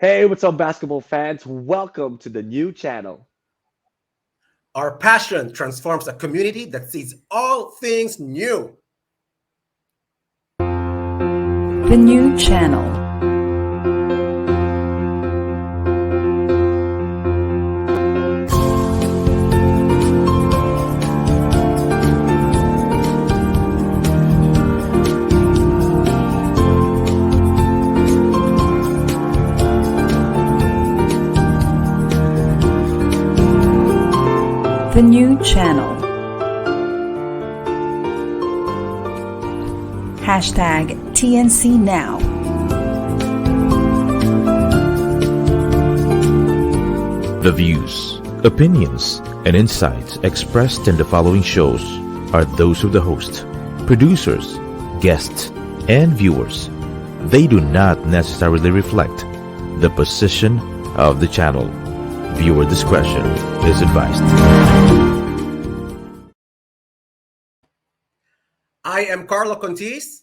Hey, what's up, basketball fans? Welcome to the new channel. Our passion transforms a community that sees all things new. The new channel. The new channel. Hashtag TNC Now. The views, opinions, and insights expressed in the following shows are those of the host, producers, guests, and viewers. They do not necessarily reflect the position of the channel. Viewer discretion is advised. I am Carlo Contis.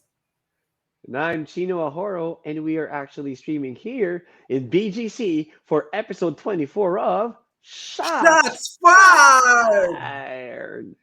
And I'm Chino Ahorro, and we are actually streaming here in BGC for episode 24 of Shots Shots fired! Fired.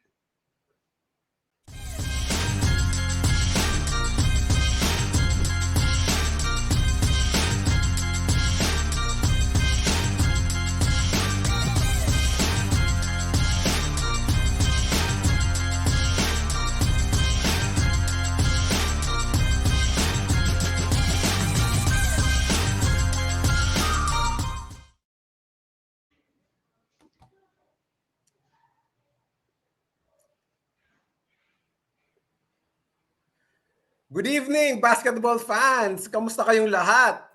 Good evening, basketball fans! Kamusta kayong lahat?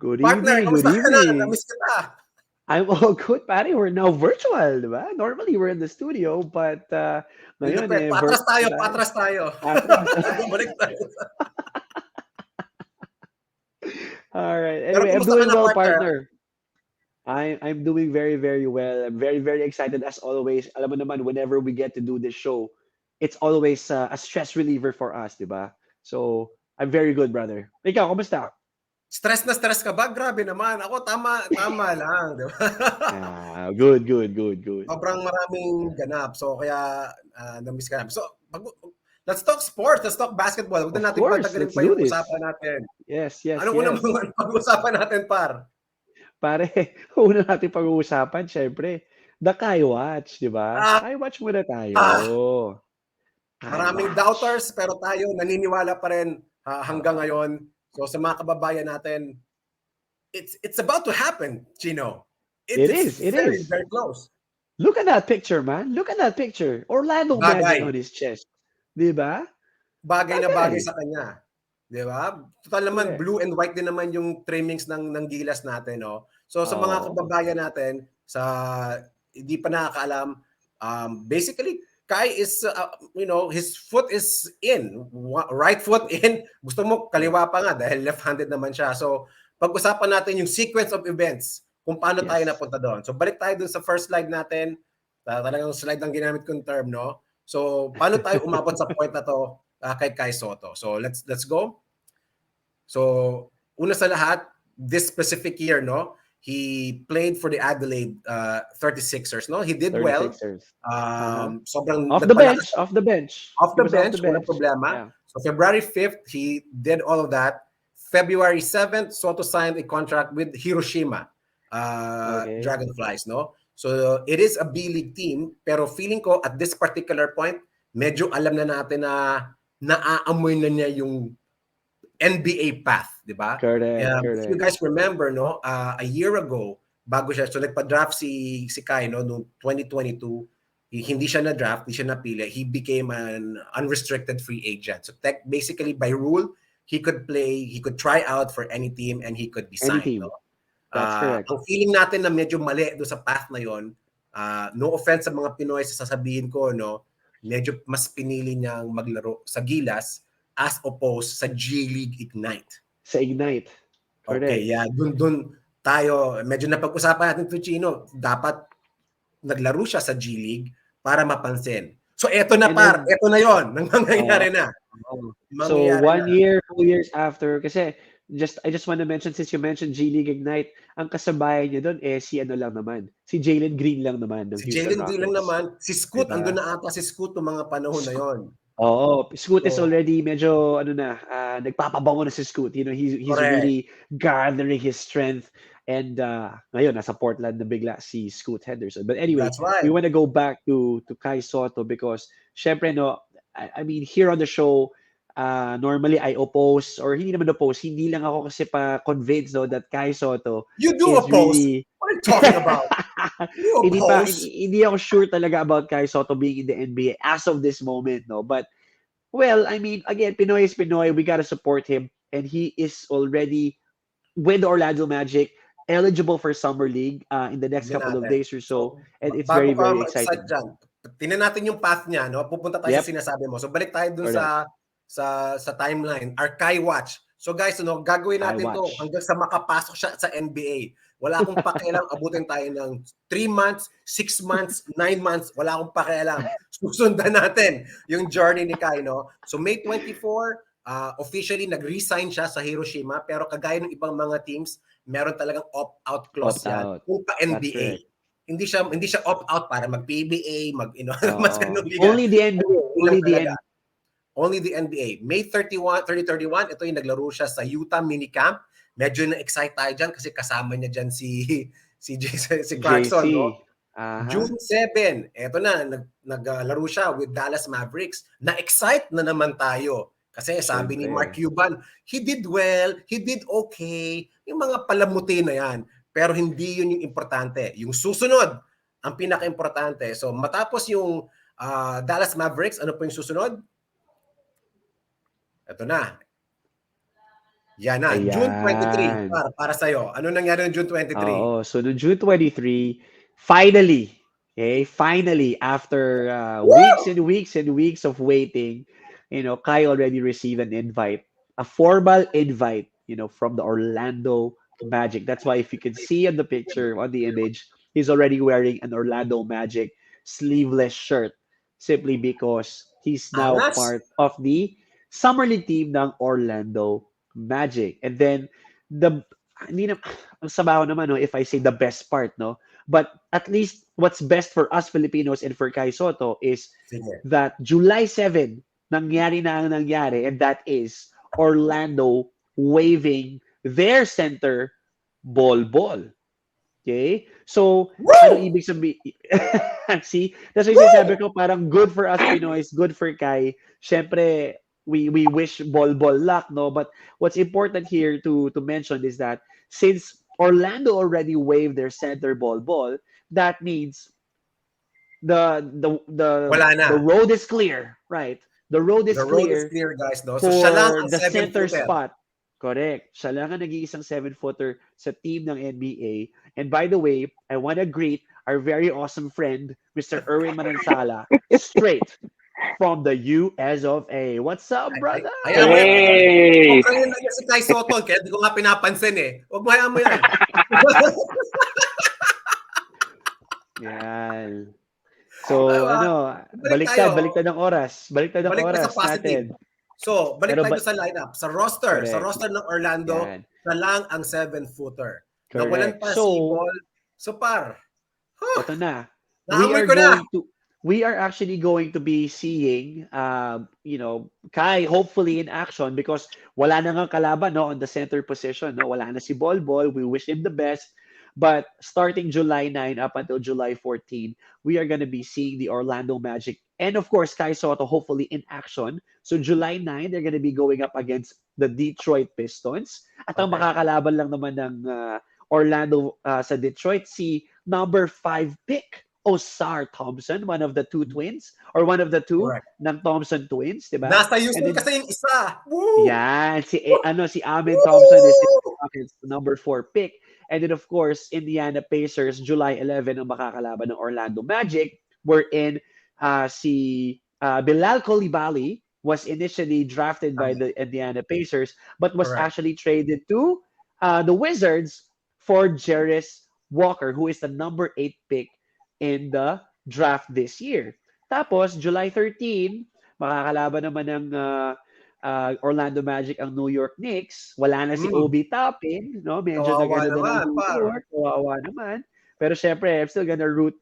Good Partner, evening, good kamusta ka na? evening. Namiss kita. I'm all good, Patty. We're now virtual, di ba? Normally, we're in the studio, but Ang ngayon, lupit. Patras virtual tayo, tayo. patras tayo. Atras. Balik tayo. All right. Pero Anyway, I'm kumusta ka doing na, well, partner? partner. I'm doing very, very well. I'm very, very excited as always. Alam mo naman, whenever we get to do this show, it's always a stress reliever for us, di ba? So, I'm very good, brother. Ikaw, kumusta? Stress na stress ka ba? Grabe naman. Ako, tama lang. Di ba? Good, good, good, good. Sobrang maraming ganap. So, kaya namiss ka namin. So, let's talk sports. Let's talk basketball. Huwag Of na natin course, patagalin let's pa do yung this. usapan natin. Yes, yes, Anong yes. unang pag-usapan natin, par? Pare, una natin pag-uusapan, syempre, the Kai Watch, di ba? Ah, Kai Watch muna tayo. Kai Maraming Watch. doubters, pero tayo naniniwala pa rin hanggang ngayon. So, sa mga kababayan natin, it's about to happen, Chino. It It's is. very close. Look at that picture, man. Look at that picture. Orlando Magic Bagay. on his chest. Di ba? Bagay na bagay sa kanya. Di ba? Total naman, Correct. blue and white din naman yung trimmings ng gilas natin. No? So sa mga kababayan natin, sa hindi pa nakakaalam, basically, Kai is, his foot is in. Right foot in. Gusto mo, kaliwa pa nga dahil left-handed naman siya. So, pag-usapan natin yung sequence of events kung paano tayo napunta doon. So, balik tayo dun sa first slide natin. Talagang slide ang ginamit kong term, no? So, paano tayo umabot sa point na to kay Kai Soto? So, let's go. So, una sa lahat, this specific year, no? He played for the Adelaide 36ers, no? He did 36ers. well. Sobrang Off the bench. Off the bench, walang problema. Yeah. So February 5th, he did all of that. February 7th, Soto signed a contract with Hiroshima Dragonflies, no? So it is a B-League team, pero feeling ko at this particular point, medyo alam na natin na naaamoy na niya yung NBA path, di ba? Correct. If you guys remember, no, a year ago, bago siya, so nagpa-draft si Kai, no, noong 2022, hindi siya na-draft, hindi siya napili. He became an unrestricted free agent. So basically, by rule, he could play, he could try out for any team, and he could be signed. Any team. No? That's correct. Ang feeling natin na medyo mali doon sa path na yon, no offense sa mga Pinoy, sasabihin ko, no, medyo mas pinili niyang maglaro sa Gilas as opposed sa G-League Ignite. Sa Ignite. Correct. Okay, yeah. Dun tayo, medyo napag-usapan natin ito, Chino. Dapat naglaro siya sa G-League para mapansin. So, eto na eto na yon. Nangyayari na. So, 1 year, 2 years after, kasi I just want to mention, since you mentioned G League Ignite, ang kasabayan niya doon eh si ano lang naman, si Jalen Green lang naman ng Si Houston Jalen Green lang Rockets, naman, si 'di Scoot, andun ba? na ata si Scoot nung mga panahon na yon. Oo, Scoot is So, already medyo ano na, nagpapabango na si Scoot. You know, he's correct. really gathering his strength and ngayon nasa Portland na bigla si Scoot Henderson. But anyway, That's we right. want to go back to Kai Soto because syempre no, I mean here on the show, normally I oppose or hindi naman oppose, hindi lang ako kasi pa convinced no that Kai Soto You do is oppose. really What are you talking about? You oppose. hindi ako sure talaga about Kai Soto being in the NBA as of this moment no, but well, I mean, again, Pinoy is Pinoy. We gotta support him, and he is already with the Orlando Magic, eligible for summer league in the next Tignan couple of natin. days or so, So, and it's bago very ka very mag-start exciting. dyan, tingnan natin yung path niya, no? Pupunta tayo sa Yep, sinasabi mo. So, balik tayo dun correct. sa timeline. Our Kai Watch. So, guys, ano, gagawin I natin to watch. hanggang sa makapasok siya sa NBA. Wala akong pakialam, abutin tayo ng 3 months, 6 months, 9 months. Wala akong pakialam. Susundan natin yung journey ni Kai, no? So, May 24, officially nag-resign siya sa Hiroshima, pero kagaya ng ibang mga teams, meron talagang opt-out clause Opt yan out. kung That's pa-NBA. correct. Hindi siya opt-out para mag-PBA, mas Oo. ganung liga. Only the NBA. NBA lang Only the talaga. NBA. Only the NBA. May 31, 30-31, ito yung naglaro siya sa Utah minicamp. Medyo na-excite tayo dyan kasi kasama niya dyan si Clarkson, no? JC. Aha. June 7, eto na, naglaro siya with Dallas Mavericks. Na-excite na naman tayo. Kasi sabi ni Mark Siyempre. Cuban, he did well, he did okay. Yung mga palamuti na yan. Pero hindi yun yung importante. Yung susunod, ang pinaka-importante. So matapos yung Dallas Mavericks, ano po yung susunod? Ito na. Yan na. June 23. Ayan. Para sa'yo. Ano nangyari ng June 23? Oo. So, no June 23, finally, okay, finally, after weeks Woo! and weeks and weeks of waiting, you know, Kai already received an invite, a formal invite, you know, from the Orlando Magic. That's why if you can see on the picture, on the image, he's already wearing an Orlando Magic sleeveless shirt simply because he's now Angas. part of the Summer League team ng Orlando Magic. And then, the hindi na, ang sabaw naman, no, if I say the best part, no? But at least what's best for us Filipinos and for Kai Soto is Sige. that July 7, nangyari na ang nangyari, and that is Orlando waving their center ball. Okay? So, ano Woo! ibig sabihin? See? That's why Woo! sinasabi ko, parang good for us Pinoys, good for Kai. Siyempre, we wish ball luck, no? But what's important here to mention is that since Orlando already waived their center ball, that means the the the Wala na. the road is clear, right? The road is The road is clear clear, guys, no? So siya lang for ang the center 7-footer. spot. Correct. Siya lang ang nag-iisang 7-footer sa team ng NBA. And by the way, I want to greet our very awesome friend, Mr. Erwin Manansala, straight from the US of A. What's up, brother? Hayaan mo yan. Hey! Sobrang yun lang si Kai Soto, kaya di ko nga pinapansin eh. Huwag mo hayaan mo yan. Yan. So, ano, Balik tayo. baliktad ng oras. Baliktad ng Balik tayo oras sa positive. natin. So, balik Pero tayo sa lineup. Sa roster. Sa correct. roster ng Orlando, Yan. siya lang ang 7-footer. Nawalan Correct. pa So, si Ball. So, ito na. naamoy ko na. We are actually going to be seeing, you know, Kai hopefully in action because wala na nga kalaban, no, on the center position, no, wala na si Bol. We wish him the best. But starting July 9 up until July 14, we are going to be seeing the Orlando Magic and of course Kai Soto hopefully in action. So July 9, they're going to be going up against the Detroit Pistons. At ang Okay. makakalaban lang naman ng Orlando sa Detroit, si number 5 pick Osar Thompson, one of the two twins or one of the two Correct. ng Thompson twins, 'di ba? Nasa And Houston then, kasi yung isa. Woo! yan, si Amin Thompson is the number 4 pick. And then of course, Indiana Pacers, July 11 ang makakalaban ng Orlando Magic, wherein si Bilal Coulibaly was initially drafted by the Indiana Pacers but was Correct. actually traded to the Wizards for Jarris Walker, who is the number 8 pick in the draft this year. Tapos, July 13, makakalaban naman ng Orlando Magic ang New York Knicks. Wala na si Mm. Obi Toppin, no? Medyo Kawawa nagano na ng naman, New par. York, kawawa naman. Pero syempre, I'm still gonna root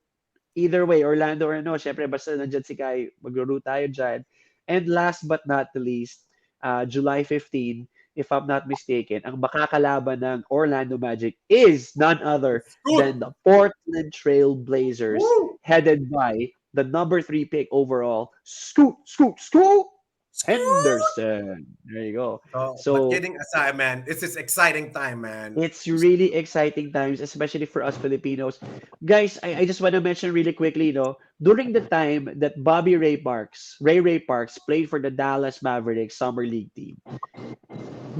either way, Orlando or no. Syempre, basta nandiyan si Kai, magro-root tayo dyan. And last but not the least, July 15, if I'm not mistaken, ang makakalaban ng Orlando Magic is none other Scoot! than the Portland Trail Blazers, Woo! headed by the number 3 pick overall, Scoot Scoot! Henderson. There you go. Oh, but So kidding aside, man, this is exciting time, man. it's really exciting times, especially for us Filipinos. Guys, I just want to mention really quickly, during the time that Ray Parks played for the Dallas Mavericks Summer League team,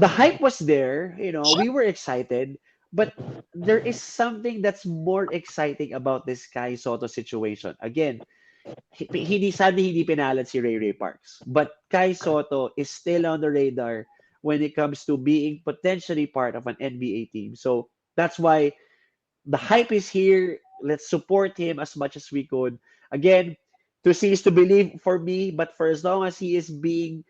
the hype was there, we were excited, but there is something that's more exciting about this Kai Soto situation. Again, hindi pinalad si Ray Parks. But Kai Soto is still on the radar when it comes to being potentially part of an NBA team. So that's why the hype is here. Let's support him as much as we could. Again, to see is to believe for me, but for as long as he is being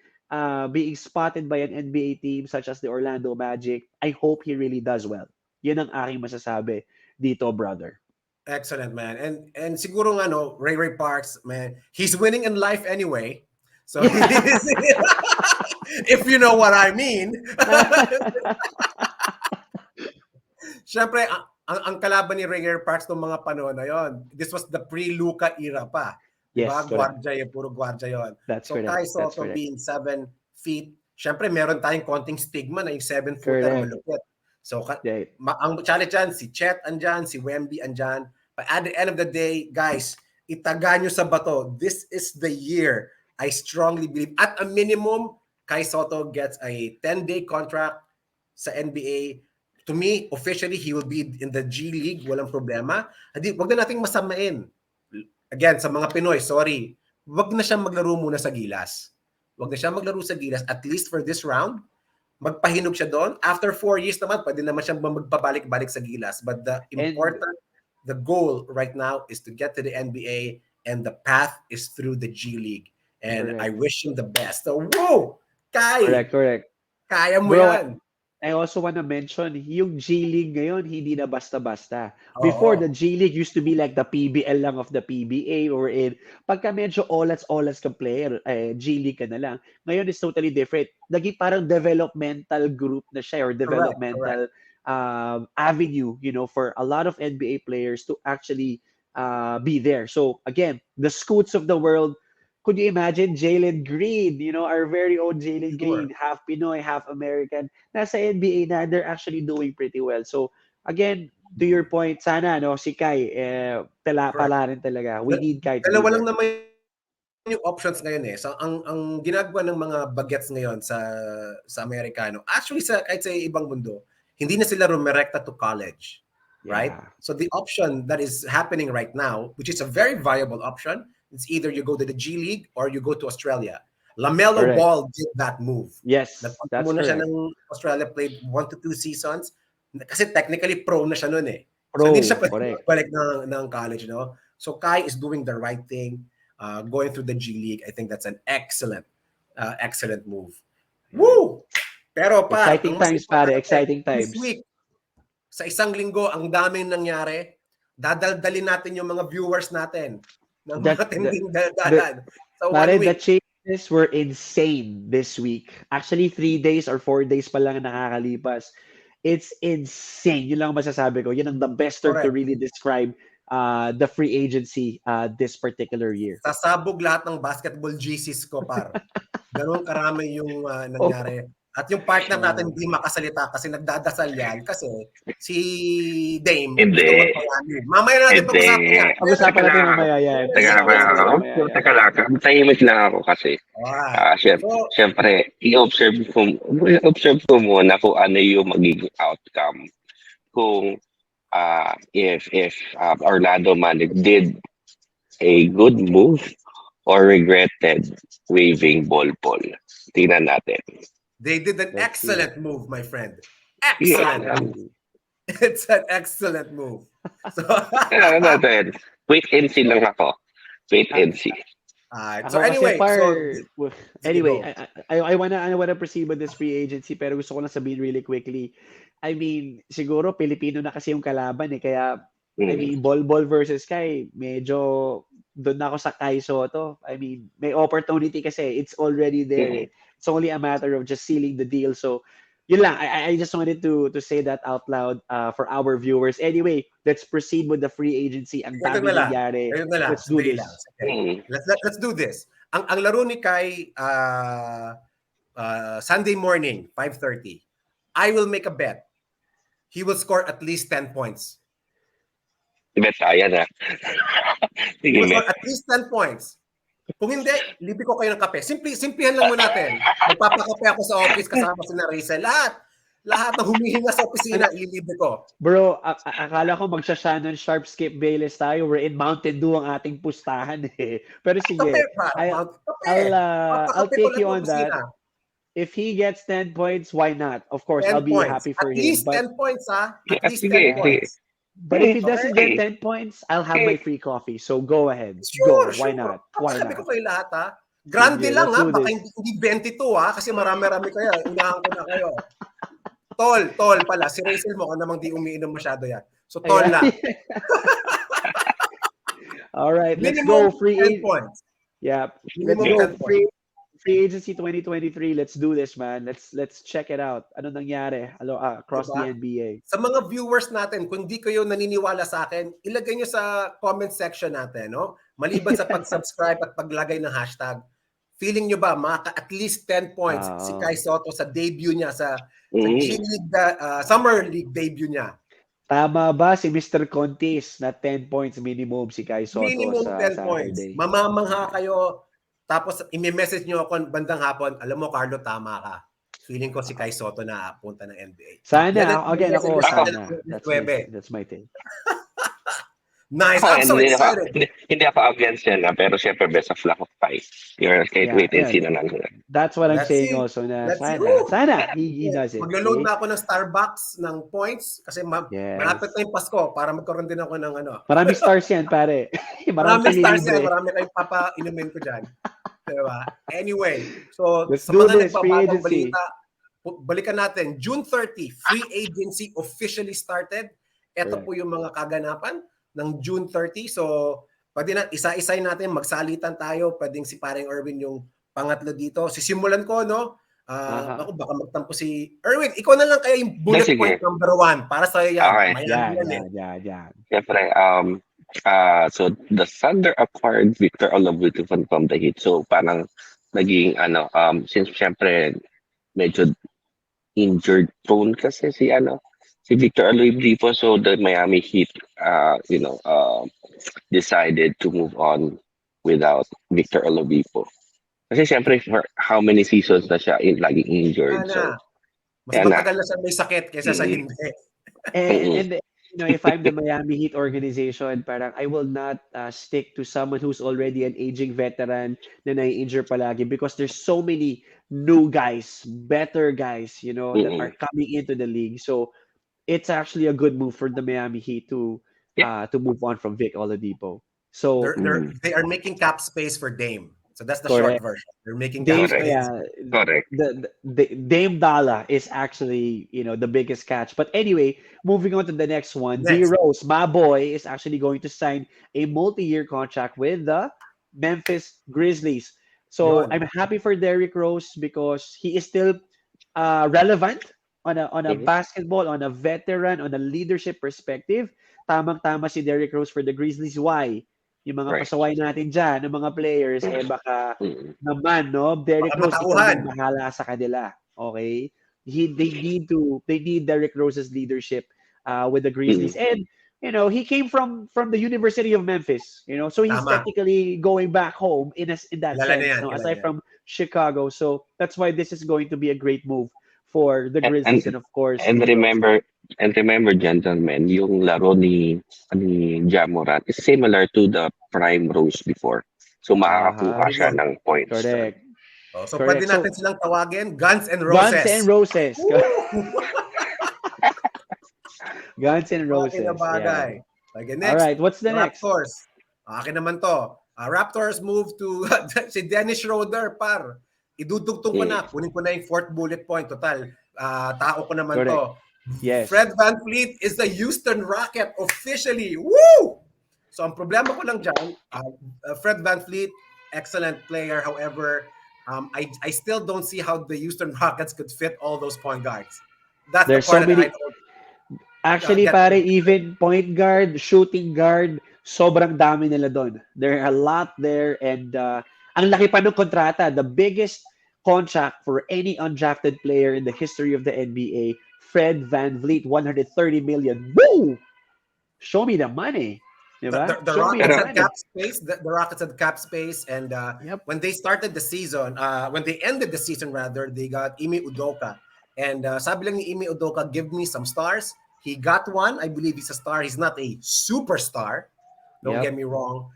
spotted by an NBA team such as the Orlando Magic, I hope he really does well. Yun ang aking masasabi dito, brother. Excellent, man. And siguro nga, no, Ray Parks, man, he's winning in life anyway. So if you know what I mean. Siyempre, ang kalaban ni Ray Parks noong mga panahon na yon, this was the pre-Luka era pa. Diba? Yes, correct. Gwardiya yun, puro gwardiya yon. That's So correct. Kai That's Soto correct. being 7 feet, siyempre meron tayong konting stigma na yung 7-footer Correct. malupit. So Right. ang challenge dyan, si Chet andyan, si Wemby andyan. But at the end of the day, guys, itaga nyo sa bato. This is the year. I strongly believe. At a minimum, Kai Soto gets a 10-day contract sa NBA. To me, officially, he will be in the G League. Walang problema. Wag na nating masamain. Again, sa mga Pinoy, sorry. Wag na siyang maglaro muna sa gilas. Wag na siyang maglaro sa gilas, at least for this round. Magpahinog siya doon. After 4 years naman, pwede naman siyang magpabalik-balik sa gilas. But the goal right now is to get to the NBA, and the path is through the G League. And I wish him the best. So, whoa! Kai! Correct. Kaya mo Bro, yan. I also want to mention, yung G League ngayon, hindi na basta-basta. Before, the G League used to be like the PBL lang of the PBA, or pagka medyo olats kang player, G League ka na lang. Ngayon is totally different. Naging parang developmental group na siya, or developmental avenue, for a lot of NBA players to actually be there. So again, the Scoots of the world, could you imagine Jalen Green, our very own Jalen Green, half Pinoy, half American, nasa NBA na, they're actually doing pretty well. So, again, to your point, sana, si Kai, pala rin talaga. We need Kai to be Dalawa there. lang naman yung options ngayon eh. So, ang ginagawa ng mga bagets ngayon sa Amerikano, actually kahit sa ibang mundo, hindi na sila rumerekta to college. Right? Yeah. So, the option that is happening right now, which is a very viable option, it's either you go to the G League or you go to Australia. LaMelo Ball did that move. Yes, that's muna correct. siya ng Australia, played 1 to 2 seasons. Kasi technically pro na siya noon eh. Pro, so hindi siya correct. ng college, no? So Kai is doing the right thing, going through the G League. I think that's an excellent move. Woo! Pero exciting times, pare. Exciting times. This week, sa isang linggo, ang daming nangyari. Dadaldalin natin yung mga viewers natin. So pare, the changes were insane this week. Actually, 3 days or 4 days pa lang nakakalipas. It's insane. Yun lang masasabi ko. Yun ang the best term to really describe the free agency this particular year. Sasabog lahat ng basketball GCs ko, par. Ganun karami yung nangyari. At yung partner natin hindi makasalita kasi nagdadasal yan kasi si Dame. Mamaya natin pag-usapan yan. Pag-usapan natin mamaya yan. Teka lang. Tahimik lang ako kasi. Siyempre, i-observe ko muna kung ano yung magiging outcome. Kung if Orlando Magic did a good move or regretted waving ball. Tingnan natin. They did an excellent move, my friend. Excellent. Yeah. It's an excellent move. So, natin. Wait and see lang ako. Wait and see. So Ako kasi anyway, sige, anyway, go. I wanna proceed with this free agency pero gusto ko lang sabihin really quickly. I mean, siguro Pilipino na kasi yung kalaban eh kaya I Mm. mean, ball versus Kai, medyo doon ako sa Kai Soto. I mean, may opportunity kasi it's already there Mm. eh. It's only a matter of just sealing the deal. So, yun lang. I just wanted to say that out loud for our viewers. Anyway, let's proceed with the free agency. Ang Ito na daming lang. nangyari. Ito na lang. Let's do Sige lang. this. Sige. Mm. Let's do this. Ang laro ni Kai Sunday morning, 5:30. I will make a bet. He will score at least 10 points. Bet tayo na. He Sige, will bet. score at least 10 points. Kung hindi, libre ko kayo ng kape. Simplihan lang mo natin. Magpapakape ako sa office kasama si Narisa. Lahat ng humihinga sa opisina, ilibre ko. Bro, akala ko magsha-Shannon Sharp Skip Bayless tayo. We're in Mountain Dew ang ating pustahan eh. Pero sige, Kape pa. I'll Papakape ko take lang you sa on that. opisina. If he gets 10 points, why not? Of course, 10 I'll be points. happy for At him. least But 10 points, ha? At least Sige, 10 points. But if he doesn't Okay. get 10 points, I'll have my free coffee. So go ahead. Sure. Why not? Why Papakape ko not? kayo lahat, ha? Grande Sige, lang, let's ha? do Baka this. hindi 22, ha? Kasi marami-rami kayo. Unahan ko na kayo. Tol pala. Si Rachel mo ka namang di umiinom masyado yan. So, tol Ayan. lang. All right, let's Minimum go. Free 10 points. Yeah, let's Minimum go. 10 points. Free agency 2023. Let's do this, man. Let's check it out. Ano nangyari across Diba? the NBA? Sa mga viewers natin, kung di kayo naniniwala sa akin, ilagay nyo sa comment section natin, no? Maliban sa pag-subscribe at paglagay ng hashtag, feeling nyo ba at least 10 points si Kai Soto sa debut niya sa G League Summer League debut niya? Tama ba si Mr. Contis na 10 points minimum si Kai Soto Minimum sa 10 points. Saturday? Mamamangha kayo. Tapos i-message nyo ako bandang hapon, alam mo Carlo, tama ka. Feeling ko si Kai Soto na punta ng NBA. Sana. Again, ako, sana. That's That's my take. Nice. I'm so excited. Hindi ako against yan, pero syempre best of luck of Pai. Can't wait and see na lang. That's what I'm Let's saying see. also na Let's sana he does it. Maglo-load na ako ng Starbucks ng points kasi malapit na yung Pasko para magkaroon din ako ng ano. Maraming stars yan, pare. Maraming stars yan. Marami kayong papa-inumin ko dyan. Diba? Anyway, so let's sa do mga this, free nagbabagong agency. balita, balikan natin. June 30, free agency officially started. Ito po yung mga kaganapan ng June 30. So, pwede na isa-isay natin, magsalitan tayo. Pwedeng si paring Erwin yung pangatlo dito. Sisimulan ko, no? Ako, baka magtampo si Erwin. Ikaw na lang kaya yung bullet point number 1 para sa'yo yan. Okay. Yan. Siyempre, so the Thunder acquired Victor Oladipo from the Heat. So, parang naging, since siyempre, medyo injured prone kasi si Victor Oladipo, so the Miami Heat, decided to move on without Victor Oladipo. Kasi siyempre, for how many seasons na siya laging injured. So, mas matagal na siya may sakit kaysa sa hindi. And if I'm the Miami Heat organization, parang I will not stick to someone who's already an aging veteran na nai-injure palagi because there's so many new guys, better guys, that are coming into the league. So, it's actually a good move for the Miami Heat to move on from Vic Oladipo. So they are making cap space for Dame. So that's the short version. They're making cap space. Correct. The Dame Dalla is actually the biggest catch. But anyway, moving on to the next one. D Rose, my boy, is actually going to sign a multi-year contract with the Memphis Grizzlies. So I'm happy for Derrick Rose because he is still relevant. On a basketball, on a veteran, on a leadership perspective, tamang-tama si Derrick Rose for the Grizzlies. Why? Yung mga pasaway natin dyan, ng mga players, baka naman, no? Derrick Rose, ikaw yung bahala sa kanila. Okay? They need Derrick Rose's leadership with the Grizzlies. And, he came from the University of Memphis, so he's technically going back home in that sense, aside from Chicago. So that's why this is going to be a great move for the Grizzlies and of course remember gentlemen, yung laro ni Ja Morant is similar to the prime Rose before. So makakakuha siya ng points. Correct. So pwede natin silang tawagin Guns and Roses. Guns and Roses. Guns and Roses. Okay na bagay. Yeah. All right, what's the next? Raptors. Akin naman to. Raptors move to si Dennis Schroeder, par. Idudugtong ko na. Kunin ko na yung fourth bullet point. Total, tao ko naman Correct. to. Yes. Fred VanVleet is the Houston Rocket officially. Woo! So ang problema ko lang dyan, Fred VanVleet, excellent player. However, I still don't see how the Houston Rockets could fit all those point guards. That's the There's so part that I many. don't Actually, get. pare, even point guard, shooting guard, sobrang dami nila doon. There are a lot there and ang laki pa ng kontrata. The biggest contract for any undrafted player in the history of the NBA, Fred VanVleet, 130 million. Woo! Show me the money. Diba? The Show me Rockets the Pero had money. cap space. The Rockets had cap space, and Yep. when they started the season, when they ended the season rather, they got Ime Udoka, and sabi lang ni Ime Udoka, give me some stars. He got one. I believe he's a star. He's not a superstar. Don't Yep. get me wrong.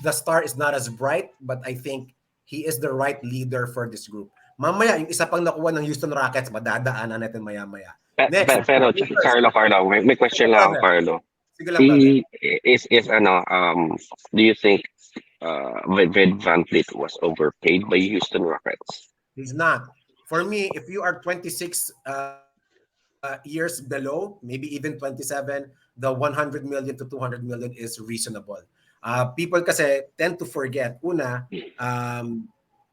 The star is not as bright, but I think he is the right leader for this group. Mamaya, yung isa pang nakuha ng Houston Rockets, madadaanan natin maya-maya. Next, pero Lakers. Carlo, may Sige question lang, lang ako, brother. Carlo. Sige lang, brother. Is do you think Fred VanVleet was overpaid by Houston Rockets? He's not. For me, if you are 26 years below, maybe even 27, the 100 million to 200 million is reasonable. People kasi tend to forget, una,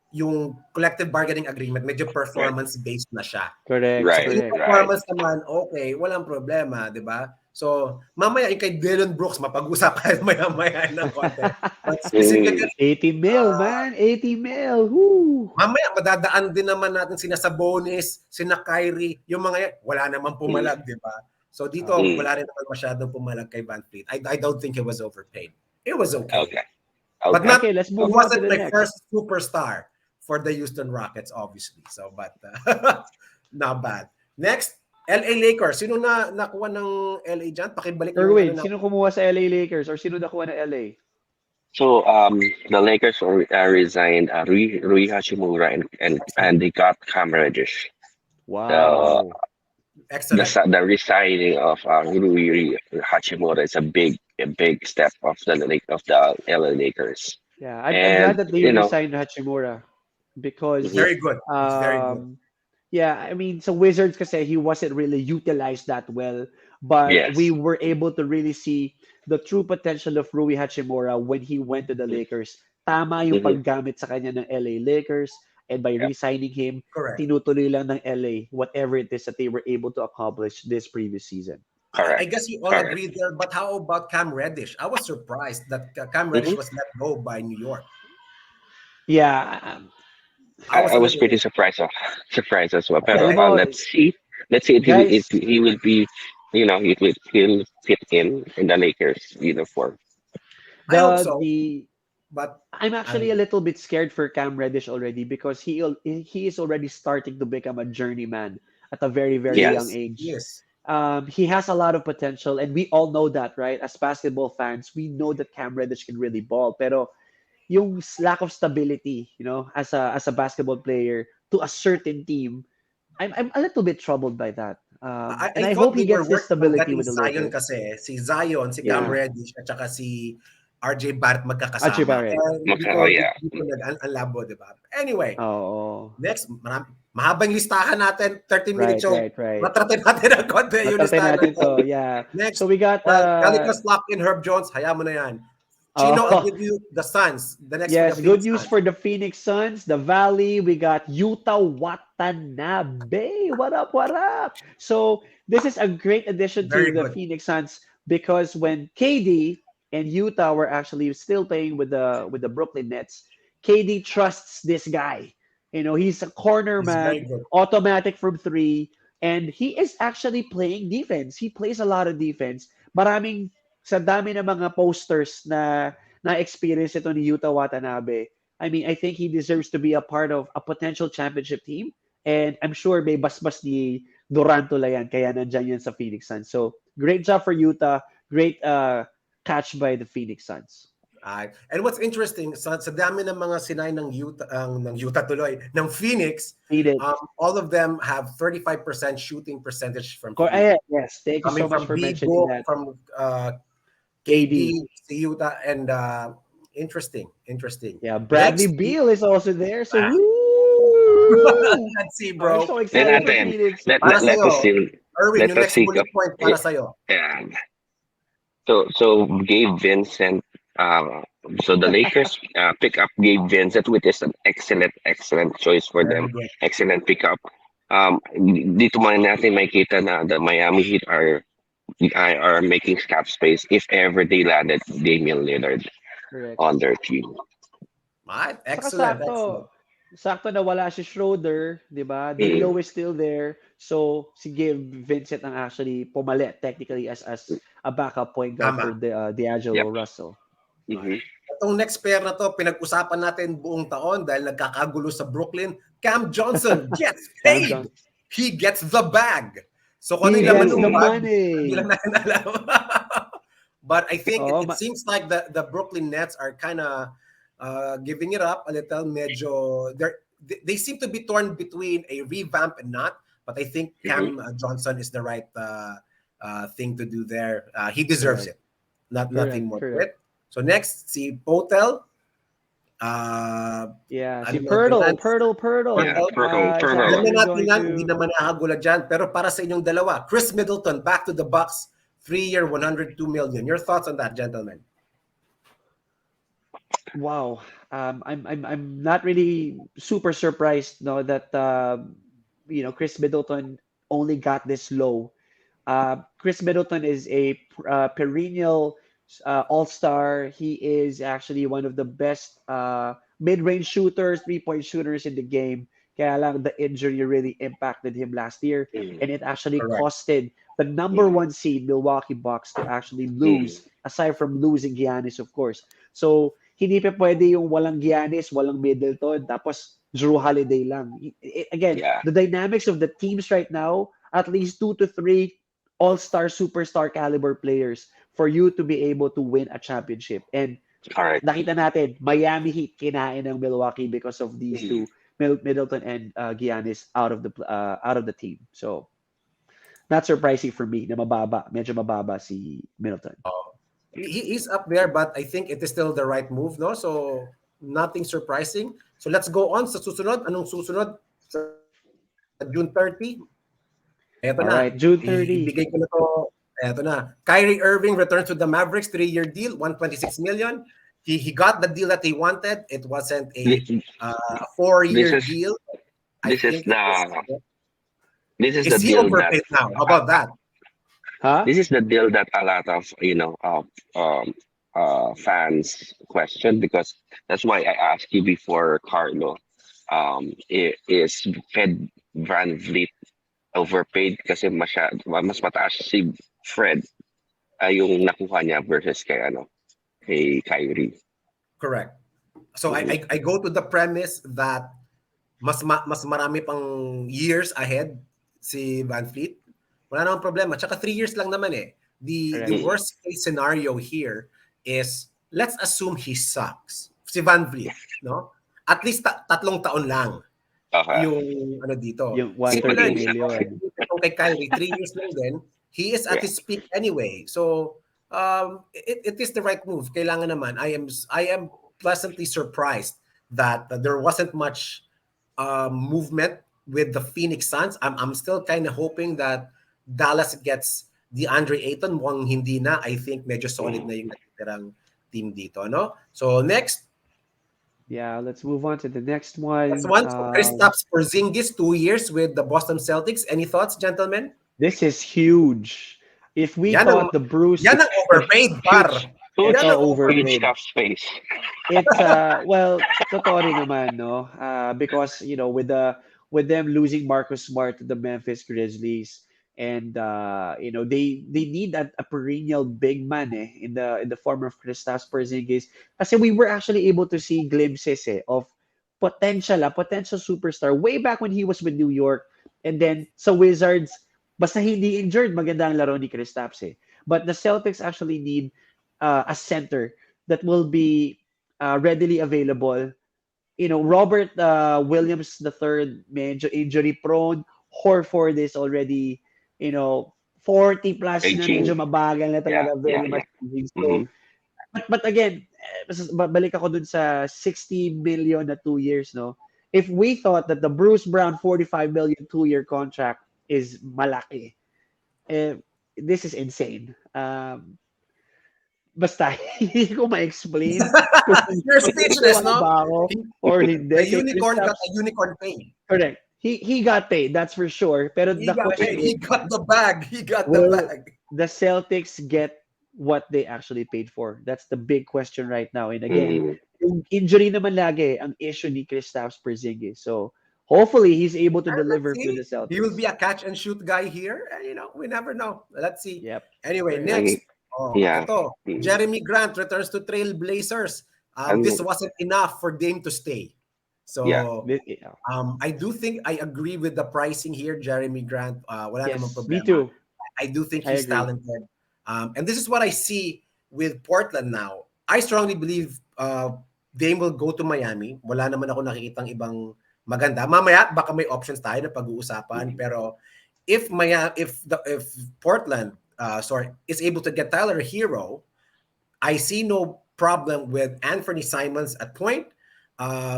yung collective bargaining agreement, medyo Right, performance-based na siya. Correct. So, right, yung Correct. right. performance naman, okay, walang problema, di ba? So, mamaya yung kay Dillon Brooks, mapag-usapan maya-maya ng konti. But specifically, 80 mil, man. 80 mil. Woo! mamaya madadaan din naman natin sina Sabonis, sina Kyrie, yung mga yan, wala namang pumalag, di ba? So dito, Mm, wala rin naman masyadong pumalag kay VanVleet. I don't think he was overpaid. It was okay. okay, But okay. not, Okay, let's he move on to wasn't the my next. first superstar for the Houston Rockets, obviously. So, but not bad. Next, LA Lakers. Sino na nakuha ng LA dyan? Pakibalik yung Erwin, na. sino kumuha sa LA Lakers or sino nakuha ng LA? So the Lakers resigned Rui Hachimura and they got Cam Reddish. The Wow. Excellent. the resigning of Rui Hachimura is a big step of the LA Lakers. Yeah, I'm And glad that they you know, resigned Hachimura because mhm, Very good. It's very good. yeah, I mean, so Wizards kasi he wasn't really utilized that well, but we yes, were able to really see the true potential of Rui Hachimura when he went to the Lakers. Tama yung mhm, paggamit sa kanya ng LA Lakers, and by yep, re-signing him, Correct. tinutuloy lang ng LA whatever it is that they were able to accomplish this previous season. I correct, guess you all correct. agree there, but how about Cam Reddish? I was surprised that Cam Reddish Mhm. was let go by New York. Yeah, I was I a was pretty little surprised as well. Pero alam correct. mo, let's see if guys, he will be, he'll fit in the Lakers uniform. I hope the so, the but I'm I don't actually a know. little bit scared for Cam Reddish already because he is already starting to become a journeyman at a very Yeah, young Yes, age. yes, He has a lot of potential, and we all know that, right? As basketball fans, we know that Cam Reddish can really ball. Pero yung lack of stability, as a basketball player to a certain team, I'm a little bit troubled by that. And I I thought hope he they were gets this working on stability getting with the Zion Lakers. kasi. Si Zion, si Cam Yeah, mm, Reddish, at saka si RJ Barrett Archie magkakasama. Barrett. Eh, okay, oh yeah. hindi ko ang labo, di ba? Anyway, Oo. next, mahabang listahan natin, 30 minutes Right, show. right, right. Matratin natin ang konti yung Matratin listahan natin natin. to, yeah. Next, So we got Calico Slap in Herb Jones, hayaan mo na yan. Chino, I'll oh give you the Suns. The next for the yes, good Phoenix news Suns. for the Phoenix Suns, the Valley. We got Yuta Watanabe. What up? What up? So this is a great addition to Very the good. Phoenix Suns because when KD and Utah were actually still playing with the Brooklyn Nets, KD trusts this guy. He's a corner He's very man, good. automatic from three, and he is actually playing defense. He plays a lot of defense. Maraming sa dami ng mga posters na experience ito ni Yuta Watanabe. I mean, I think he deserves to be a part of a potential championship team. And I'm sure may basbas ni Durantula yan, kaya nandyan yan sa Phoenix Suns. So, great job for Utah. Great catch by the Phoenix Suns. And what's interesting, sa dami ng mga sinay ng Utah tuloy, ng Phoenix, Phoenix. all of them have 35% shooting percentage from field. Yes, thank you Coming so much from for B mentioning Book, that. from KD. KD, si Utah, and Interesting. Yeah, Bradley Next, Beal is also there. So, ah, woo! let's see, I'm bro. so Then excited for natin, Phoenix. let us Para see, sa'yo, Erwin, let yung us next see. bullet point para sa'yo. Yeah. So Gabe Vincent. Uh, so the Lakers pick up Gabe Vincent, which is an excellent choice for them. Very good. Excellent pickup. Dito man natin makita na the Miami Heat are making cap space if ever they landed Damian Lillard Correct. on their team. Right? Saka Excellent, excellent. sakto na wala si Schroeder, 'di ba? Mm, D'Lo is still there. So si Gabe Vincent ang actually pumalit technically as a backup point guard for Tama. the yep. D'Angelo Russell. Okay. Mm-hmm. Itong next pair na to, pinag-usapan natin buong taon dahil nagkakagulo sa Brooklyn. Cam Johnson gets Cam paid. Johnson. He gets the bag. So kung ano He yung laman gets ng the Mm, bag, hindi money. lang natin alam. But I think Oh, it seems like the Brooklyn Nets are kind of giving it up a little. Medyo, they seem to be torn between a revamp and not. But I think mm-hmm. Cam Johnson is the right thing to do there. He deserves correct. it. Nothing more to Correct. it. So next, si Potel. Yeah, Ano si ba Pirtle, pangalan? Pirtle Yeah, Potel. is Alam Pearl. na actually natin going yan, hindi to. naman nakagulat dyan. Pero para sa inyong dalawa, Chris Middleton back to the Bucks, 3-year, 102 million. Your thoughts on that, gentlemen? Wow. I'm not really super surprised, no, that Chris Middleton only got this low. Chris Middleton is a perennial all-star. He is actually one of the best mid-range shooters, three-point shooters in the game. Kaya lang the injury really impacted him last year, Mm, and it actually Correct. costed the number mm, one seed Milwaukee Bucks to actually mm. lose, aside from losing Giannis, of course. So hindi pa pwede yung walang Giannis, walang Middleton, tapos Drew Holiday lang. Again, Yeah, the dynamics of the teams right now, at least two to three all-star, superstar caliber players for you to be able to win a championship. And correct. nakita natin, Miami Heat kinain ng Milwaukee because of these Mm. two, Middleton and Giannis out of the team. So not surprising for me na medyo mababa si Middleton. Oh. He's up there, but I think it is still the right move, no? So nothing surprising. So let's go on sa susunod. Anong susunod? Sa June 30. Eto All na. right, June 30. Ibigay ko na to. Eto na. Kyrie Irving returns to the Mavericks, 3-year deal, 126 million. He got the deal that he wanted. It wasn't a This, 4-year this is deal. I this is think it was. the Is he deal that overpaid now? How about that? Huh? this is the deal that a lot of fans question, because that's why I asked you before, Carlo. Is Fed Van Vliet overpaid kasi mas mataas si Fred yung nakuha niya versus kay Kyrie. Correct. So Mhm. I go to the premise that mas marami pang years ahead si Van Fleet. Wala namang problema. Tsaka 3 years lang naman eh. The Correct. worst case scenario here is, let's assume he sucks. Si Van Vliet, no? At least tatlong taon lang Okay. yung ano dito. Yung Si 130 Wala, million. yung kay Kyrie, 3 years lang din. He is at Yeah. his peak anyway. So it is the right move. Kailangan naman. I am pleasantly surprised that there wasn't much movement with the Phoenix Suns. I'm still kind of hoping that Dallas gets DeAndre Ayton. Mukhang hindi na. I think medyo solid na yung natitirang team dito. No? So next, Yeah, let's move on to the next that's one. one. So Kristaps Porzingis, 2 years with the Boston Celtics. Any thoughts, gentlemen? This is huge. If we Yan ang, thought the Bruce, yan ang overpaid, par. Huge, ito Yan ang overpaid. huge cap space. It's well, totoo rin naman, no? Because with them losing Marcus Smart to the Memphis Grizzlies, and they need a perennial big man in the form of Kristaps Porzingis. Kasi we were actually able to see glimpses of potential superstar way back when he was with New York, and then sa Wizards, basta hindi injured, maganda ang laro ni Kristaps eh. But the Celtics actually need a center that will be readily available. Robert Williams the third, medyo injury prone. Horford is already, 40 plus na, medyo Aging. mabagal na Yeah, talaga, yeah, very yeah. much aging. Mm-hmm. So, but again, balik ako dun sa 60 million na 2 years, no? If we thought that the Bruce Brown 45 million 2-year contract is malaki, eh, this is insane. Basta, hindi ko ma-explain kung You're speechless, matutuwa no? ba ako or The hindi kay unicorn got Kristaps. a unicorn pay. Correct. He got paid, that's for sure. Pero He the got question paid. He is, got the bag. He got the will bag. the Celtics get what they actually paid for? That's the big question right now. And again, Mm. yung injury naman lagi ang issue ni Kristaps Porzingis. So hopefully he's able to And let's deliver for the see. He will Celtics. be a catch and shoot guy here. And we never know. Let's see. Yep. Anyway, Very next. I, yeah. Ito. Mm. Jeremy Grant returns to Trail Blazers. This And wasn't enough for Dame to stay. yeah. So Yeah. I do think I agree with the pricing here, Jeremy Grant. Wala namang Yes, me problema. too. I do think I he's agree. talented. And this is what I see with Portland now. I strongly believe Dame will go to Miami. Wala naman ako nakikitang ibang maganda. Mamaya baka may options tayo na pag-uusapan, pero if Portland is able to get Tyler Hero, I see no problem with Anthony Simons at point,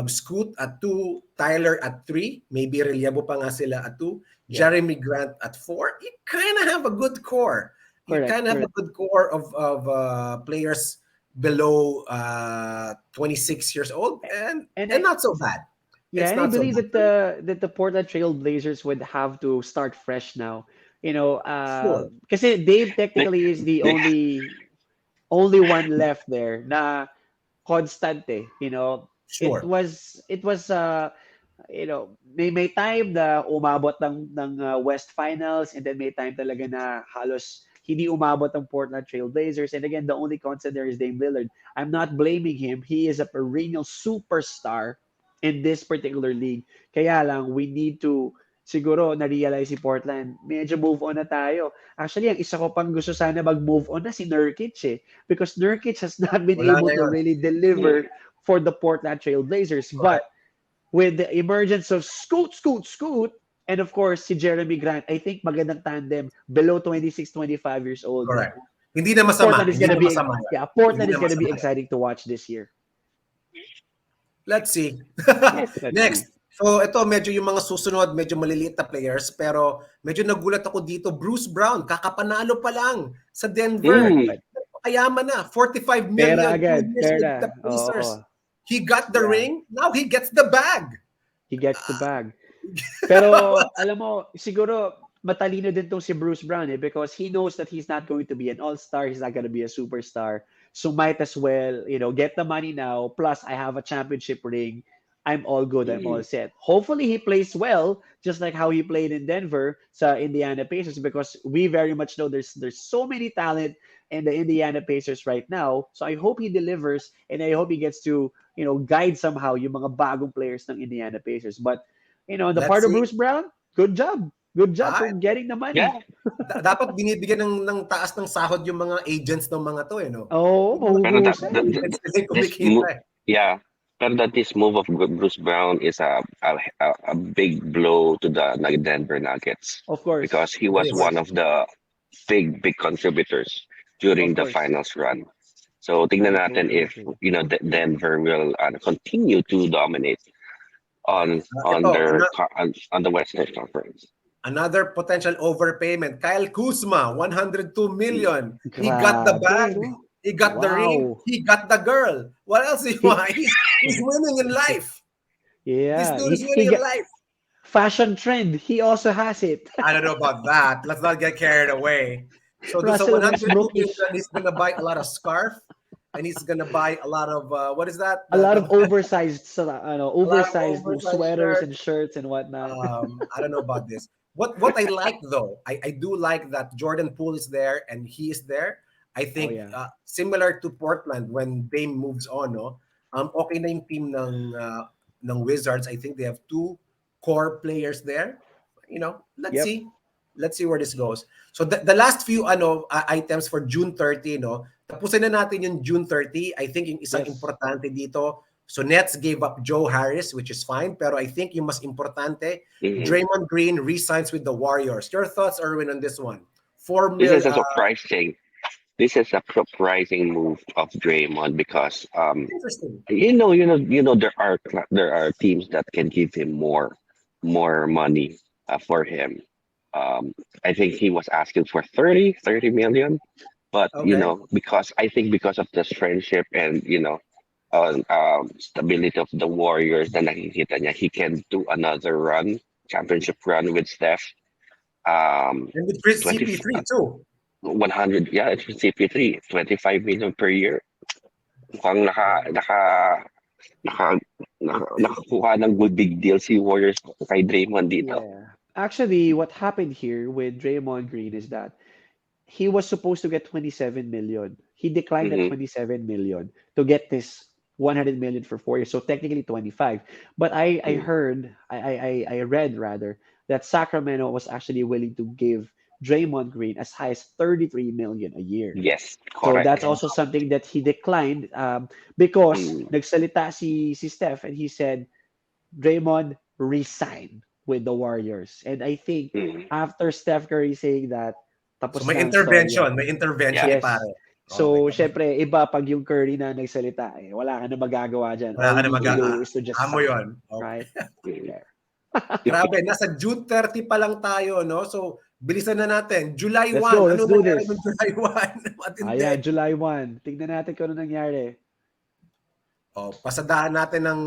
Scoot at 2, Tyler at 3, maybe Reliable pa nga sila at 2, Yeah. Jeremy Grant at 4. You kind of have a good core. You Correct, kind of have a good core of players below 26 years old, and not so bad. Yeah, It's and I not so believe bad. that the Portland Trail Blazers would have to start fresh now. Sure. Kasi Dave technically is the only one left there na constante. It Sure. was may time na umabot ng West Finals, and then may time talaga na halos hindi umabot ng Portland Trail Blazers. And again, the only constant there is Dame Lillard. I'm not blaming him. He is a perennial superstar in this particular league. Kaya lang, we need to siguro na-realize si Portland, medyo move on na tayo. Actually, ang isa ko pang gusto sana mag-move on na si Nurkic because Nurkic has not been Wala able na to yun. really deliver for the Portland Trail Blazers. But with the emergence of Scoot, and of course, si Jeremy Grant, I think magandang tandem below 26, 25 years old. Correct. Hindi na masama. Portland is Hindi gonna na be masama. Portland Hindi is na gonna be masama. exciting to watch this year. Let's see. Yes, let's Next. see. So ito medyo yung mga susunod, medyo maliliit na players, pero medyo nagulat ako dito. Bruce Brown, kakapanalo pa lang sa Denver. Kayaman na, 45 million, Pera agad, 2 years with pera. the Pacers. Oo. He got the Yeah. ring, now he gets the bag. He gets the bag. Pero alam mo, siguro matalino din tong si Bruce Brown because he knows that he's not going to be an all-star, he's not going to be a superstar. So might as well, get the money now. Plus, I have a championship ring. I'm all good. I'm all set. Hopefully, he plays well, just like how he played in Denver sa Indiana Pacers, because we very much know there's so many talent in the Indiana Pacers right now. So I hope he delivers, and I hope he gets to guide somehow yung mga bagong players ng Indiana Pacers. But the Let's part of see. Bruce Brown, good job. Good job for Ah, getting the money. Yeah. Dapat binibigyan ng taas ng sahod yung mga agents ng mga to, Oo, Pero mahuhusay. Agents nila yung this kumikita eh. yeah. Pero that this move of Bruce Brown is a big blow to the Denver Nuggets Of course. because he was Yes. one of the big contributors during Of the course. finals run. So tingnan I natin totally if agree. Denver will continue to dominate on Ito, on the Western Conference. another potential overpayment. Kyle Kuzma, 102 million. He got the Grabe, bag. no? He got the ring. Wow. He got the girl. What else do you want? He's winning in life. This Yeah, dude is he winning in got life. fashion trend. He also has it. I don't know about that. Let's not get carried away. So there's a Russell 102 Westbrook-ish. million. He's gonna buy a lot of scarf, and he's gonna buy a lot of what is that? A lot of oversized oversized sweaters shirts. and shirts and whatnot. I don't know about this. What I like though, I do like that Jordan Poole is there and he is there. I think yeah. Similar to Portland when Dame moves on, no. Okay na yung team ng Wizards. I think they have 2 core players there. Let's Yep. see. Let's see where this goes. So the last few items for June 30, no. Tapusin na natin yung June 30. I think yung isang Yes. importante dito. So Nets gave up Joe Harris, which is fine. Pero I think yung mas importante, Draymond Green re-signs with the Warriors. Your thoughts, Erwin, on this one? $4 This million. is a surprise thing. this is a surprising move of Draymond because Interesting. there are teams that can give him more money for him. Um, I think he was asking for 30 million, but Okay. because I think because of this friendship and stability of the Warriors na nakikita niya, he can do another championship run with Steph. And with 20 CP3 too. 100, yeah, it's CP3, 25 million per year. Mukhang naka, nakakuha ng good big deal si Warriors kay Draymond dito. Yeah. Actually, what happened here with Draymond Green is that he was supposed to get 27 million. He declined at Mm-hmm. 27 million to get this 100 million for 4 years. So technically 25. But I Mm. heard, I read rather, that Sacramento was actually willing to give Draymond Green as high as 33 million a year. Yes, So correct. that's also something that he declined because Mm, nagsalita si Steph and he said Draymond resigned with the Warriors. And I think mm. after Steph Curry saying that, So tapos may na ang storya. intervention. May intervention Yeah. ni Yes. pare. Okay. So, syempre, iba pag yung Curry na nagsalita, eh, wala ka na magagawa dyan. Wala All ka you na need to do is to just amo sign. yun. Okay. Right? Mm. There. Grabe, nasa June 30 pa lang tayo, no? So, bilisan na natin. July Let's 1. go. Ano Let's do nangyari this. ng July 1? Matindi. Ayan, July 1. Tignan natin kung ano nangyari. Pasadahan natin ng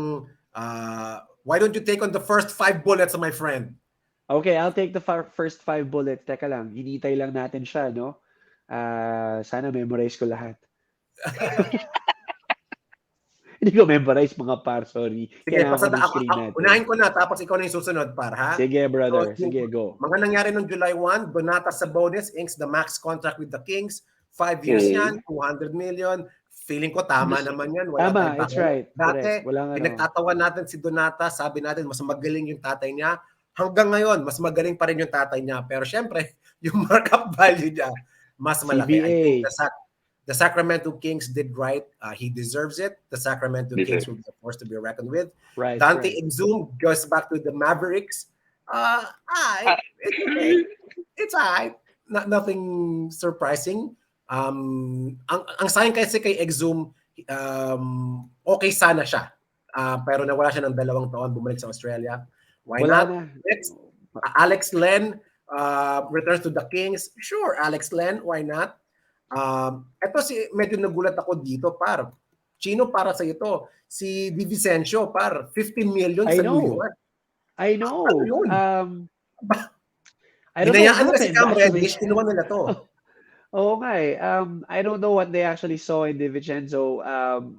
why don't you take on the first 5 bullets, my friend? Okay, I'll take the first 5 bullets. Teka lang, hinitay lang natin siya, no? Sana memorize ko lahat. Hindi ko memorize mga par, sorry. Sige, Kailangan ko ng screen unahin natin. ko na tapos ikaw na yung susunod para ha. Sige, brother. So, Sige, go. mga nangyari ng July 1, Donata Sabonis inks the max contract with the Kings. 5 years yan, 200 million. Feeling ko tama naman yan. Wala Tama, tayong it's pakailan. right. Dati, Correct. Walang ano. pinagtatawan natin si Donata, sabi natin mas magaling yung tatay niya. Hanggang ngayon, mas magaling pa rin yung tatay niya. Pero syempre, yung markup value niya, mas malaki. I think CBA. the Sacramento Kings did right. He deserves it. The Sacramento Kings will be a force to be reckoned with. Right, Dante right. Exum goes back to the Mavericks. It's okay. It's alright. Nothing surprising. Ang sign kasi kay Exum, okay sana siya. Pero nawala siya ng 2 taon, bumalik sa Australia. Why Wala not? na. Next, Alex Len returns to the Kings. Sure, Alex Len, why not? Ito medyo nagulat ako dito, par. Chino, para sa ito. Si Di Vicencio, par. 15 million sa New York. I know. Ano yun? I don't know what Hinayaan nila si happened, Cam actually. Reddish, kinuha nila to. Oo nga eh. I don't know what they actually saw in DiVincenzo.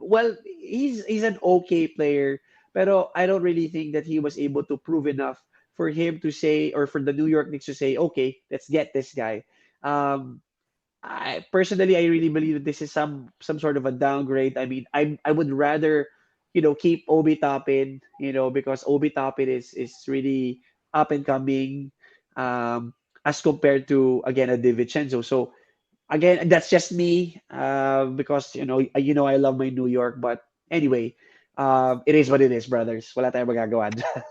Well, he's an okay player, pero I don't really think that he was able to prove enough for him to say, or for the New York Knicks to say, okay, let's get this guy. I really believe that this is some sort of a downgrade. I mean, I would rather, keep Obi Toppin, because Obi Toppin is really up and coming, as compared to, again, a DiVincenzo. So again, that's just me, because I love my New York, but anyway, it is what it is, brothers. Wala tayong magagawa dyan.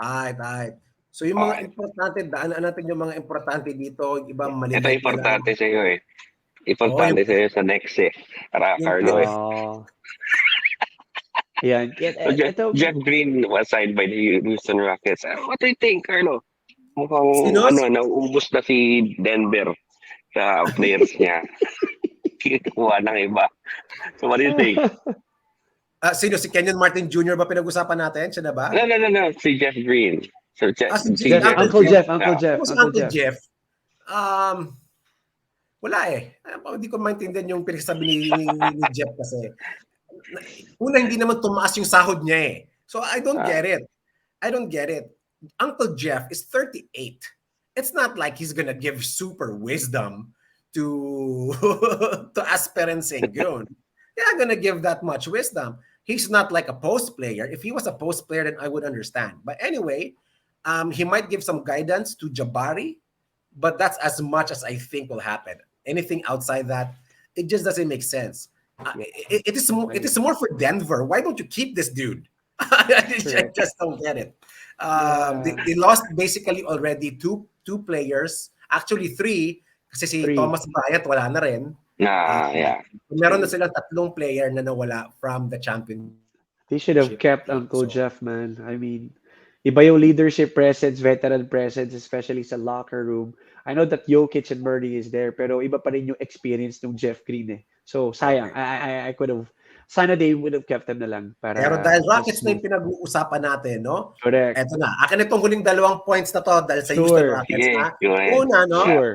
Right. So yung mga importante, daanan natin yung mga importante dito, yung iba maliliit. Ito importante sa iyo eh. Importante sa iyo sa next eh. Para Carlo eh. Yan. So Jeff Green was signed by the Houston Rockets. What do you think, Carlo? Mukhang nauubos na si Denver sa players niya. Kinukuha ng iba. So what do you think? Sino? Si Kenyon Martin Jr. ba pinag-usapan natin? Siya na ba? No. Si Jeff Green. So Uncle Jeff. Uncle Jeff. Wala eh. Hindi ko maintindihan yung pinagsasabi ni Jeff kasi. Una, hindi naman tumaas yung sahod niya eh. So I don't get it. Uncle Jeff is 38. It's not like he's gonna give super wisdom to aspirants in June. They're not gonna give that much wisdom. He's not like a post player. If he was a post player, then I would understand. But anyway, he might give some guidance to Jabari, but that's as much as I think will happen. Anything outside that, it just doesn't make sense. It is more for Denver. Why don't you keep this dude? I just don't get it. They lost basically already two players, actually 3. Kasi si Three. Thomas Bryant wala na rin. Yeah. Meron na silang tatlong player na nawala from the championship. They should have So, kept Uncle Jeff, man. I mean, iba yung leadership presence, veteran presence, especially sa locker room. I know that Jokic and Murray is there, pero iba pa rin yung experience ng Jeff Green eh. So, sayang. okay. I could have, sana they would have kept him na lang Pero para dahil mas Rockets na smooth. yung pinag-uusapan natin, no? Correct. Eto na. Akin itong huling 2 points na to dahil sa Houston Sure. Rockets Sige, na. go ahead. Una, no? Yeah. Sure.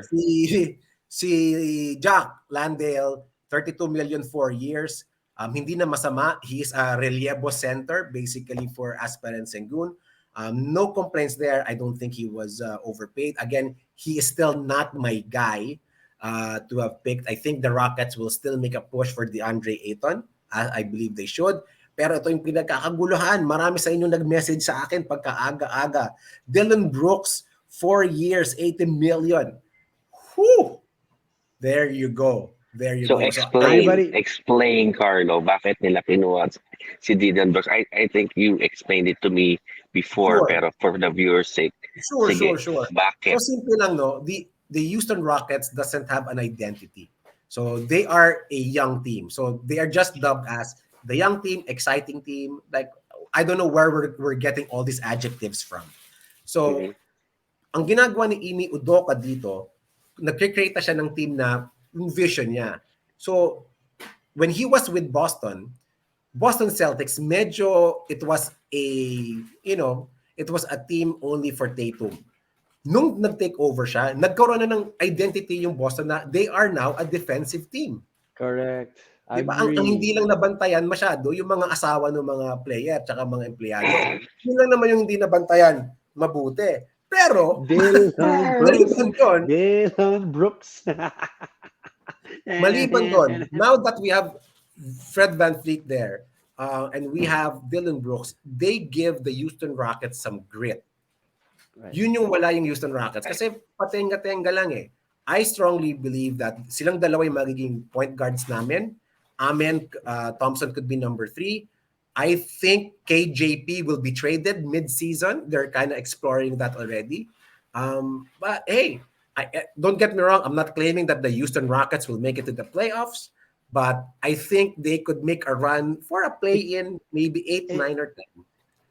Si Jack Landale, 32 million 4 years. Hindi na masama. He is a reliable center basically for Aspen and Sengun. No complaints there. I don't think he was overpaid. Again, he is still not my guy to have picked. I think the Rockets will still make a push for DeAndre Ayton. I believe they should. Pero ito yung pinagkakaguluhan. Marami sa inyo nag-message sa akin pagka-aga-aga. Dylan Brooks, 4 years, 80 million. Whew! There you go. There you So go. So Everybody, explain Carlo, bakit nila kinuha si Dylan Brooks? I think you explained it to me before, sure. pero for the viewers' sake, Sure. sige, So bakit? simple lang, no? The Houston Rockets doesn't have an identity. So they are a young team. So they are just dubbed as the young team, exciting team. Like, I don't know where we're getting all these adjectives from. So Mhm. ang ginagawa ni Imi Udoka dito, nag-create na siya ng team na yung vision niya. So when he was with Boston Celtics, medyo it was a team only for Tatum. Nung nag-take over siya, nagkaroon na ng identity yung Boston na they are now a defensive team. correct. Di ba? Ang hindi Agree. lang nabantayan masyado yung mga asawa ng mga player tsaka mga empleyado. Yun lang naman yung hindi nabantayan mabuti. Pero, Dylan Brooks. maliban doon, Dylan Brooks. now that we have Fred VanVleet there, and we have Dylan Brooks, they give the Houston Rockets some grit. Right. Yun yung wala yung Houston Rockets. Kasi patenga-tenga lang eh. I strongly believe that silang dalawa yung magiging point guards namin. Amen, Thompson could be number 3. I think KJP will be traded mid-season. They're kind of exploring that already. But hey, don't get me wrong. I'm not claiming that the Houston Rockets will make it to the playoffs. But I think they could make a run for a play-in, maybe 8, 9, or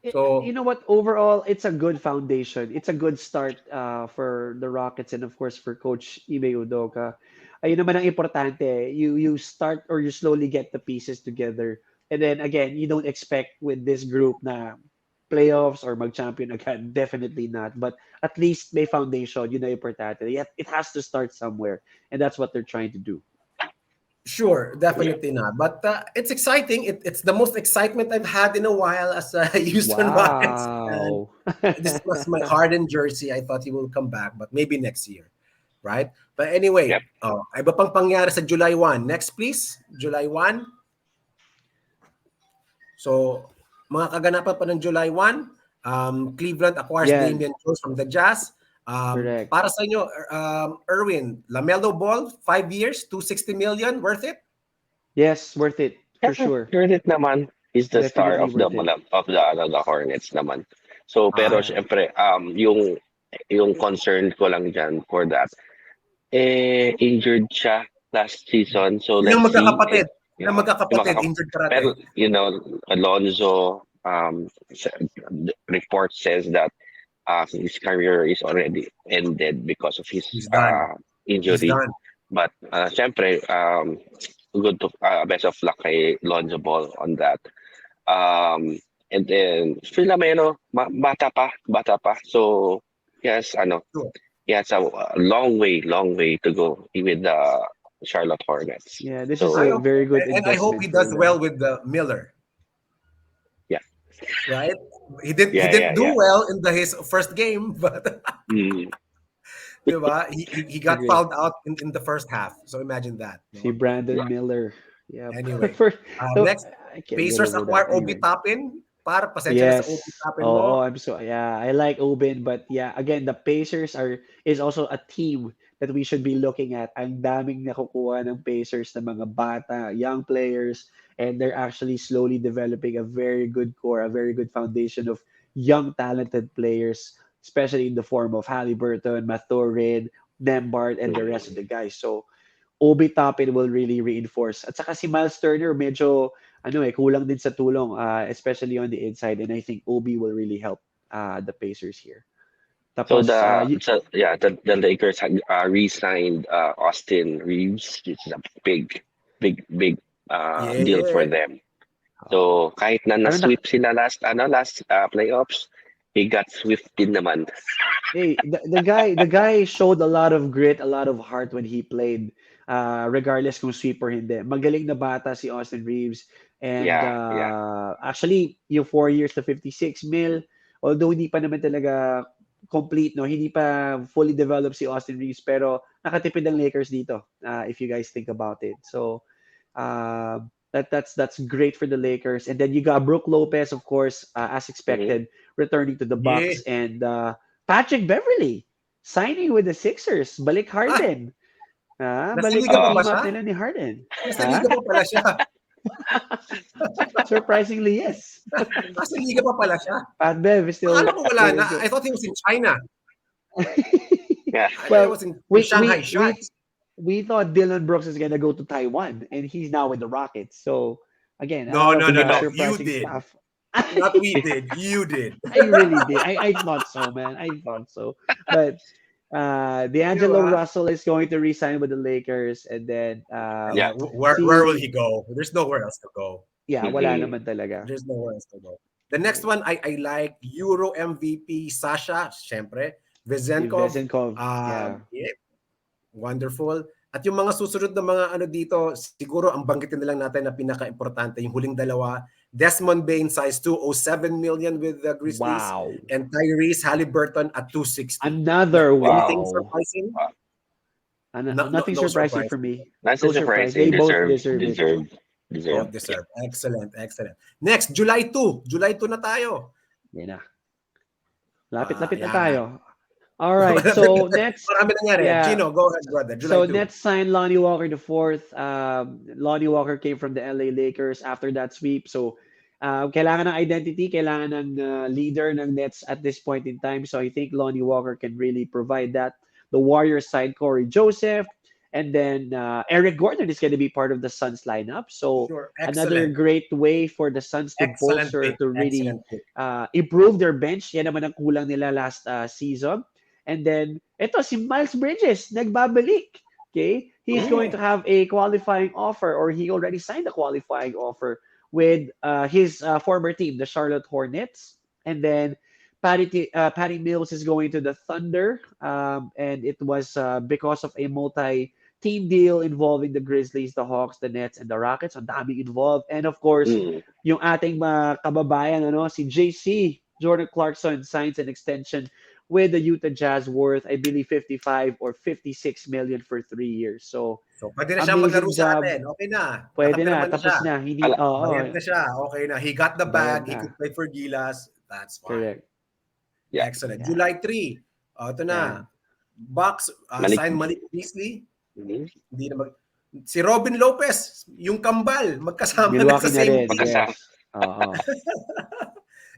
10. So, you know what? Overall, it's a good foundation. It's a good start for the Rockets and of course for Coach Ime Udoka. Ayun naman ang importante. You start or you slowly get the pieces together. And then again, you don't expect with this group na playoffs or mag-champion agad. Definitely not. But at least may foundation. Yun na importante. Yet it has to start somewhere. And that's what they're trying to do. sure, definitely not. But it's exciting. It's the most excitement I've had in a while as a Houston Rockets. And Wow. this was my Harden jersey. I thought he will come back, but maybe next year, right? But anyway, Yep. iba pang pangyari sa July 1. Next, please. July 1. So, mga kaganapan pa ng July 1, Cleveland acquires Yan. Damian Jones from the Jazz. Correct. Para sa inyo, Erwin, LaMelo Ball, 5 years, 260 million, worth it? Yes, worth it. For sure. Worth it naman. He's the star Definitely of the worth it. the Hornets naman. So pero syempre yung concern ko lang diyan for that injured siya last season. So let's Yung see. magkakapatid. Yung Yung magkakapatid, injured pero karate. Alonzo the report says that his career is already ended because of his He's done. He's injury. done. But syempre good to best of luck kay Lonzo Ball on that. And then Filameno bata pa. So yes, Sure. he has a long way to go with the Charlotte Hornets. Yeah, this So is a very good And I hope he investment for does them. well with the Miller. Yeah. Right? He didn't Yeah. do well in his first game, but Mm. diba? He got Agree. fouled out in the first half. So imagine that. Si Brandon Miller. Yeah. Anyway, So, next, I can't get Pacers over acquire that. Obi Anyway. Toppin. Para pasensya na sa Obi Yes. Toppin Oh, mo. I like Obin, but yeah, again, the Pacers is also a team that we should be looking at. Ang daming nakukuha ng Pacers na mga bata, young players, and they're actually slowly developing a very good core, a very good foundation of young talented players, especially in the form of Halliburton, Mathurin, Nembhard, and the rest of the guys. So Obi Toppin will really reinforce. At saka si Miles Turner, medyo kulang din sa tulong, especially on the inside. And I think Obi will really help the Pacers here. So Tapos, the Lakers had re-signed Austin Reeves, which is a big deal for Yeah. them. So kahit na ano na, na-sweep sila last playoffs, he got swept din naman. hey, the guy showed a lot of grit, a lot of heart when he played, regardless kung sweep or hindi. Magaling na bata si Austin Reeves. And Yeah. actually, yung 4 years to 56 mil, although hindi pa naman talaga complete, no? Hindi pa fully developed si Austin Reeves, pero nakatipid ang Lakers dito, if you guys think about it. So, that's great for the Lakers. And then you got Brook Lopez, of course, as Mhm. expected, returning to the Yeah. Bucks, and Patrick Beverly signing with the Sixers. Balik Harden. Nasa Balik liga yung pa ba team up siya? nila ni Harden. Nasa liga pa pala siya. Surprisingly, yes. Nasa liga pa pala siya. Pat Bev is still Akala ko wala still na. good. I thought he was in China. Yeah. I thought he Well, was in we Shanghai we we Sharks. we thought Dylan Brooks is gonna go to Taiwan, and he's now with the Rockets. So again, No. big No. You surprising did. stuff. Not we did. You did. I really did. I thought so, man. I thought so. But Di D'Angelo ba? Russell is going to resign with the Lakers, and then Yeah. Where will he go? There's nowhere else to go. wala Mhm. naman talaga. There's nowhere else to go. The next one, I like Euro MVP Sasha, syempre. Si Vezenkov, Vezenkov, yeah. yeah, wonderful. At yung mga susunod na mga dito, siguro ang banggitin na lang natin na pinaka-importante, yung huling dalawa, Desmond Bane size 207 million with the Grizzlies, Wow. and Tyrese Halliburton at 260. Another Anything wow. surprising? Nothing No surprising surprise. for me. That's No surprise. surprising. They both deserve it. Both deserve. Excellent. Next, July 2. July 2 na tayo. Yan na. Lapit-lapit na Yan. tayo. All right. So next, Marami nangyari. yeah. Chino, go ahead, brother. July So 2. Nets signed Lonnie Walker the fourth. Lonnie Walker came from the LA Lakers after that sweep. So kailangan ng identity, kailangan ng leader ng Nets at this point in time. So I think Lonnie Walker can really provide that. The Warriors signed Corey Joseph, and then Eric Gordon is going to be part of the Suns lineup. So Sure. another Excellent. great way for the Suns to Excellent bolster, pick. to really Excellent pick. improve their bench. Yan naman ang kulang nila last season. And then, ito, si Miles Bridges, nagbabalik. Okay? He's going to have a qualifying offer, or he already signed a qualifying offer with his former team, the Charlotte Hornets. And then, Patty Mills is going to the Thunder. And it was because of a multi-team deal involving the Grizzlies, the Hawks, the Nets, and the Rockets. Ang daming involved. And of course, yung ating mga kababayan, si JC, Jordan Clarkson, signs an extension with the Utah Jazz worth, I believe, 55 or 56 million for 3 years. So pwede na siya amazing maglaro sa job. atin. Okay na. Pwede na, Nakapirma tapos siya. na. Hindi, Bayad na siya. Okay na. He got the Bayad bag. He na. could play for Gilas. That's fine. Correct. Yeah. Excellent. Yeah. July 3. Ito na. Yeah. Bucks signed Malik Beasley. Mhm. Hindi na si Robin Lopez, yung kambal, magkasama na Milwaukee sa na same rin. team. Magkasama. Yes. Oo.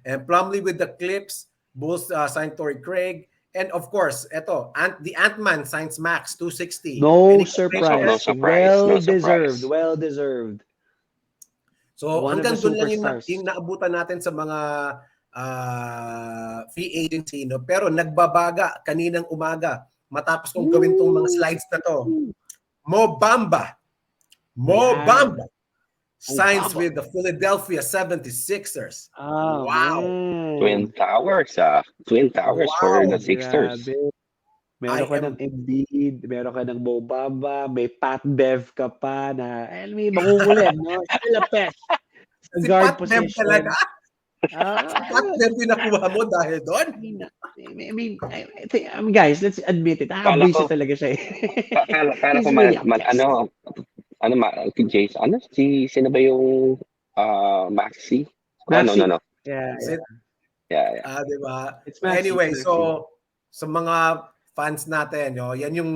And Plumlee with the Clips, Bulls signed Torrey Craig. And of course, the Ant-Man signs Max, 260. No Any surprise. No surprise. Well No surprise. deserved. Well deserved. So One of hanggang the doon lang superstars. yung naabutan natin sa mga free agency, no? Pero nagbabaga kaninang umaga matapos kong gawin tong mga slides na to. Mo Bamba signs with the Philadelphia 76ers. Oh, Wow. man. Twin Towers. Twin Towers for the Wow, Sixers. Grabe. Meron ka ng Embiid, meron ka ng Mo Bamba, may Pat Bev ka pa na, may makukulit, no? Still a pest. Sa Si guard Pat Bev position. talaga. Ah, Pat Bev yung nakuha mo dahil doon. I mean, guys, let's admit it. Kala Abwiso ko- talaga siya. Kala He's ko really a pest. Jace, sino ba yung Maxi? Maxi. No. Yeah, Is it? Yeah. Diba? It's Maxi. Anyway, Maxi. so sa mga fans natin, yan yung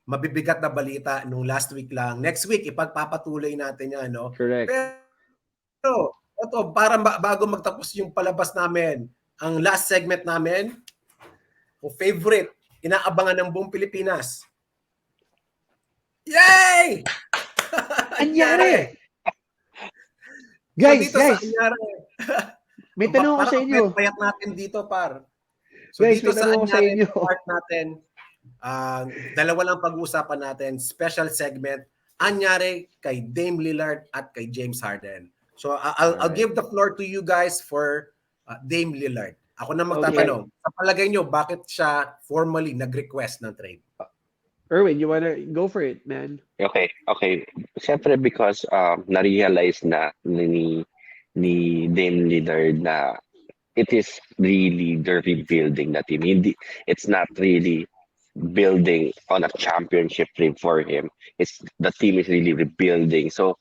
mabibigat na balita nung last week lang. Next week, ipagpapatuloy natin yan. No? Correct. Pero, ito, para bago magtapos yung palabas namin, ang last segment namin, o favorite, inaabangan ng buong Pilipinas, Yay! Anyari! Anyari! So Guys, dito sa guys, Anyari, may tanong ako parang sa ang inyo. payat natin dito, par. So Guys, dito may sa tanong ako sa Anyari inyo. part natin, dalawa lang pag-uusapan natin, special segment, Anyari kay Dame Lillard at kay James Harden. So I'll Alright. give the floor to you guys for Dame Lillard. Ako na Okay. magtatanong. Sa palagay nyo, bakit siya formally nag-request ng trade? Erwin, you wanna go for it, man? Okay. Siyempre because na-realize na ni Dame Lillard na it is really the rebuilding na team. Hindi, it's not really building on a championship dream for him. It's the team is really rebuilding. So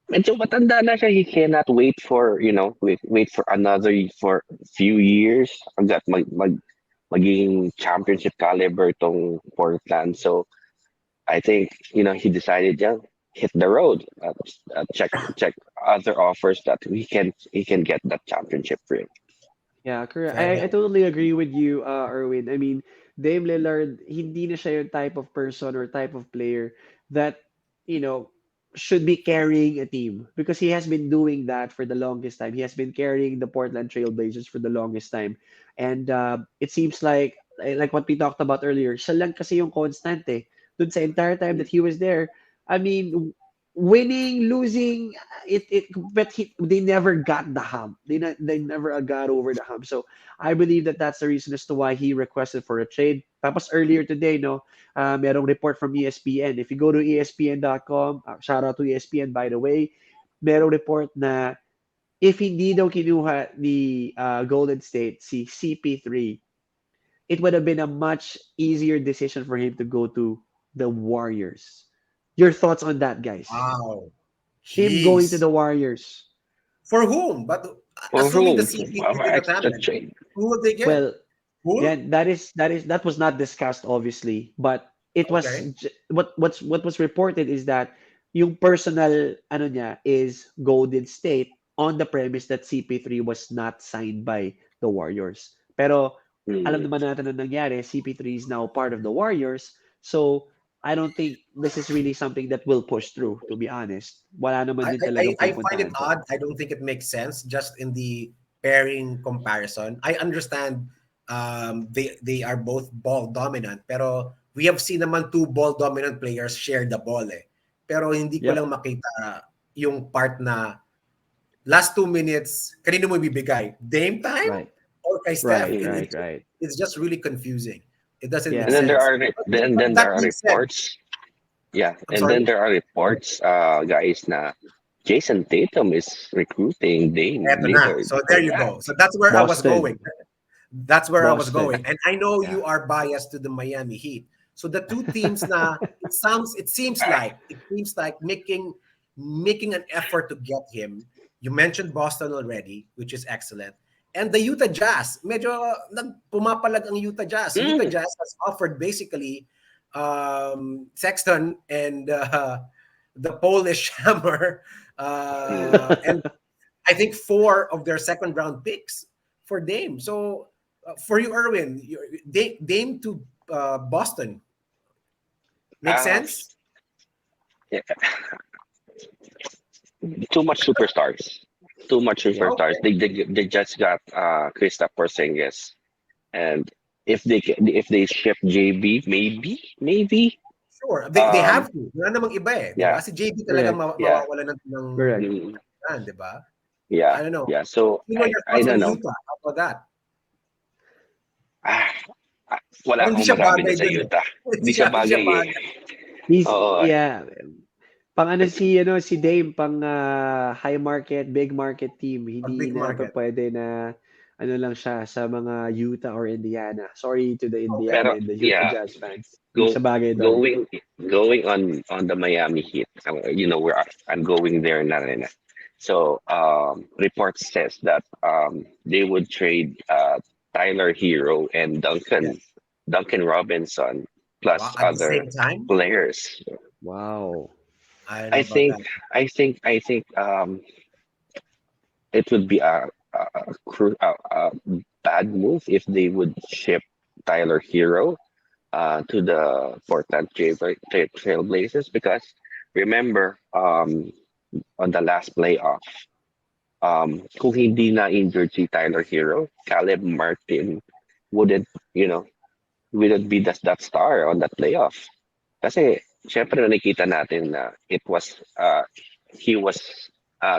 medyo matanda na siya. He cannot wait for, wait for another for few years hanggat maging championship caliber tong Portland. So I think, he decided, yeah, hit the road, check other offers that he can get that championship ring. Yeah, correct. Fair I enough. totally agree with you, Erwin. I mean, Dame Lillard, hindi na siya yung type of person or type of player that, you know, should be carrying a team because he has been doing that for the longest time. He has been carrying the Portland Trailblazers for the longest time. And it seems like what we talked about earlier, siya lang kasi yung constant eh. Dun sa entire time that he was there, I mean, winning, losing, but they never got the hump. They never got over the hump. So I believe that that's the reason as to why he requested for a trade. Tapos earlier today, no, merong report from ESPN. If you go to ESPN.com, shout out to ESPN by the way, merong report na if hindi daw kinuha ni Golden State si CP3, it would have been a much easier decision for him to go to the Warriors. Your thoughts on that, guys? Wow. Him going to Jeez. the Warriors. For whom? But For assuming the whom? CP3 For did not extra happen, trade. who would they get? Well, yeah, Who? that was not discussed obviously, but it was Okay. what was reported is that yung personal ano niya is Golden State on the premise that CP3 was not signed by the Warriors. Pero alam Hmm. naman natin ang nangyari, CP3 is now part of the Warriors. So I don't think this is really something that will push through, to be honest. Wala naman I, din I I talagang I find it pupuntahan to. odd. I don't think it makes sense just in the pairing comparison. I understand they are both ball dominant, pero we have seen naman two ball dominant players share the ball eh. Pero hindi ko lang Yep. makita yung part na last 2 minutes, kanino mo bibigay? Dame time Right. or kay Steph? Right, Hmm. right, right. It's just really confusing. It doesn't make And Yeah. then there sense. are But then that there are being said, reports. Yeah, I'm and then sorry. there are reports, guys, na Jason Tatum is recruiting Dame Eto na. Lillard So for there you that. go. So that's where I was going. Boston. That's where I was Boston. going. And I know Yeah. you are biased to the Miami Heat. So the two teams na it seems like making an effort to get him. You mentioned Boston already, which is excellent. And the Utah Jazz, medyo pumapalag ang Utah Jazz. Utah Mm. Jazz has offered basically Sexton and the Polish Hammer, and I think 4 of their second round picks for Dame. So for you, Erwin, Dame to Boston make Uh, sense? yeah, too much superstars. Too much Yeah. superstars. Okay, They just got Kristaps Porzingis, and if they ship JB, maybe. sure. They Um, have to. Wala namang iba eh, di yeah, ba? Si JB talaga Correct. yeah, mawawala ng Correct. mm, di ba? yeah, I don't know. yeah. So You know I your I thoughts on don't know. Utah? How about that? Ah, wala Parang hindi akong siya masabi bagay dun sa dun eh. Utah. Hindi siya Hindi siya bagay eh. bagay. He's Oo. yeah. Pang ano si Dame pang high market, big market team. Pag Hindi big na market. pwede na ano lang siya sa mga Utah or Indiana. Sorry to the Okay. Indiana Pero and the Utah yeah, Jazz fans. Hindi go siya bagay doon. going on the Miami Heat. Where I'm going there na rin. So report says that they would trade Tyler Hero and Yes. Duncan Robinson Wow. plus At the other same time, players. Wow. I don't know I about think that. I think it would be a bad move if they would ship Tyler Hero. to the Portland Trailblazers because remember on the last playoff, kung hindi na injured si Tyler Hero, Caleb Martin wouldn't, you know, wouldn't be that star on that playoff. Kasi, syempre nakikita natin na he was,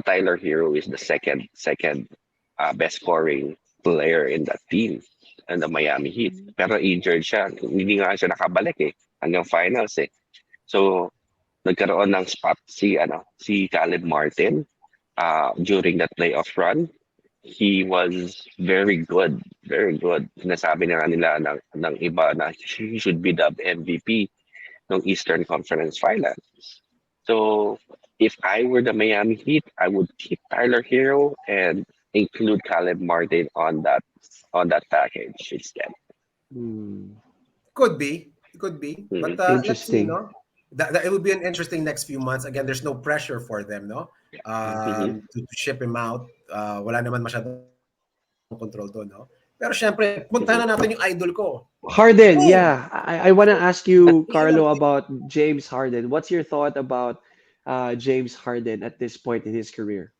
Tyler Hero is the second best scoring player in that team and the Miami Heat. Pero injured siya. Hindi nga siya nakabalik hanggang finals So, nagkaroon ng spot si Caleb Martin during that playoff run. He was very good, very good. Sinasabi na nga nila ng iba na he should be the MVP ng Eastern Conference Finals. So, if I were the Miami Heat, I would keep Tyler Hero and include Caleb Martin on that package instead. Could be. But let's see, Interesting. no? That it would be an interesting next few months. Again, there's no pressure for them, no? To ship him out. Wala naman masyadong control doon, no? Pero syempre, punta na natin yung idol ko. Harden, Boom! yeah. I want to ask you, Carlo, about James Harden. What's your thought about James Harden at this point in his career?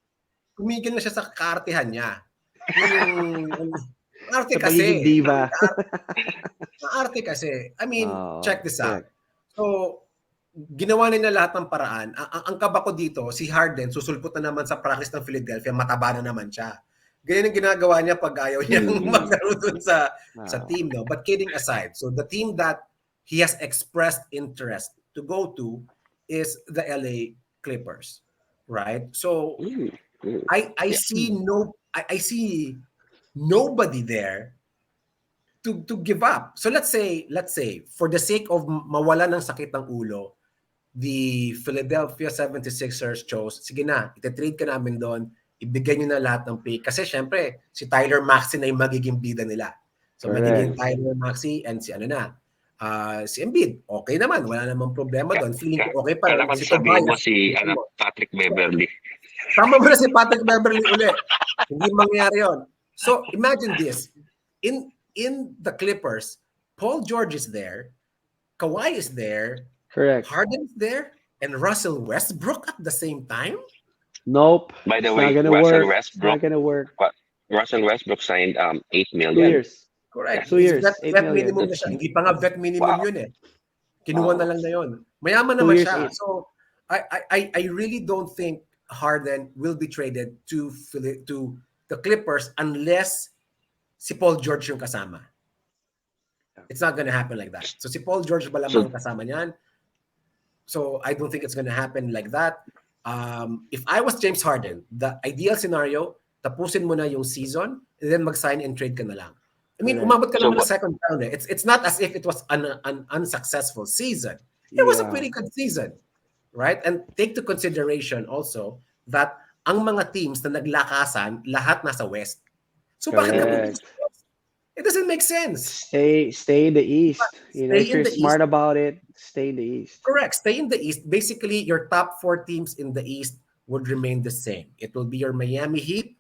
Tumigil na siya sa kaartehan niya. Yung arte Sa pagiging kasi. diva. Arte kasi. I mean, Oh, check this out. correct. So, ginawa nila lahat ng paraan. Ang kaba ko dito, si Harden, susulpot na naman sa practice ng Philadelphia, mataba na naman siya. Ganyan ang ginagawa niya pag ayaw niyang maglaro dun sa team. No? But kidding aside, so the team that he has expressed interest to go to is the LA Clippers. Right? So, I see I see nobody there to give up. So let's say for the sake of mawala ng sakit ng ulo, the Philadelphia 76ers chose, sige na, ite-trade ka namin doon, ibigay nyo na lahat ng pick. Kasi syempre, si Tyler Maxey na yung magiging bida nila. So magiging Tyler Maxey and si si Embiid. Okay naman, wala namang problema doon. Feeling ko okay pa rin. Si sabihin mo si Patrick Beverly. Tama mo na si Patrick Beverly uli. Hindi mangyari yun. So imagine this. In the Clippers, Paul George is there, Kawhi is there, Correct. Harden is there, and Russell Westbrook at the same time? Nope. By the It's way, not gonna Russell work. It's not gonna work. Russell Westbrook signed 8 2 million. years. Correct. 2 years. Vet 8 million. minimum na siya. Hindi pa nga vet minimum yun eh. Kinuha na lang na yun. Mayaman 2 naman years, siya. 8. So, I really don't think Harden will be traded to the Clippers unless si Paul George yung kasama. It's not gonna happen like that. So si Paul George ba lamang kasama niyan? So I don't think it's gonna happen like that. If I was James Harden, the ideal scenario, tapusin mo na yung season and then mag-sign and trade ka na lang. I mean, umabot ka naman na second round eh. It's not as if it was an unsuccessful season. It was a pretty good season. Right? And take to consideration also that ang mga teams na naglakasan, lahat nasa West. So bakit ka pupunta sa West? It doesn't make sense. Stay in the East. You know, if you're smart East. about it, stay in the East. Correct. Stay in the East. Basically, your top 4 teams in the East would remain the same. It will be your Miami Heat.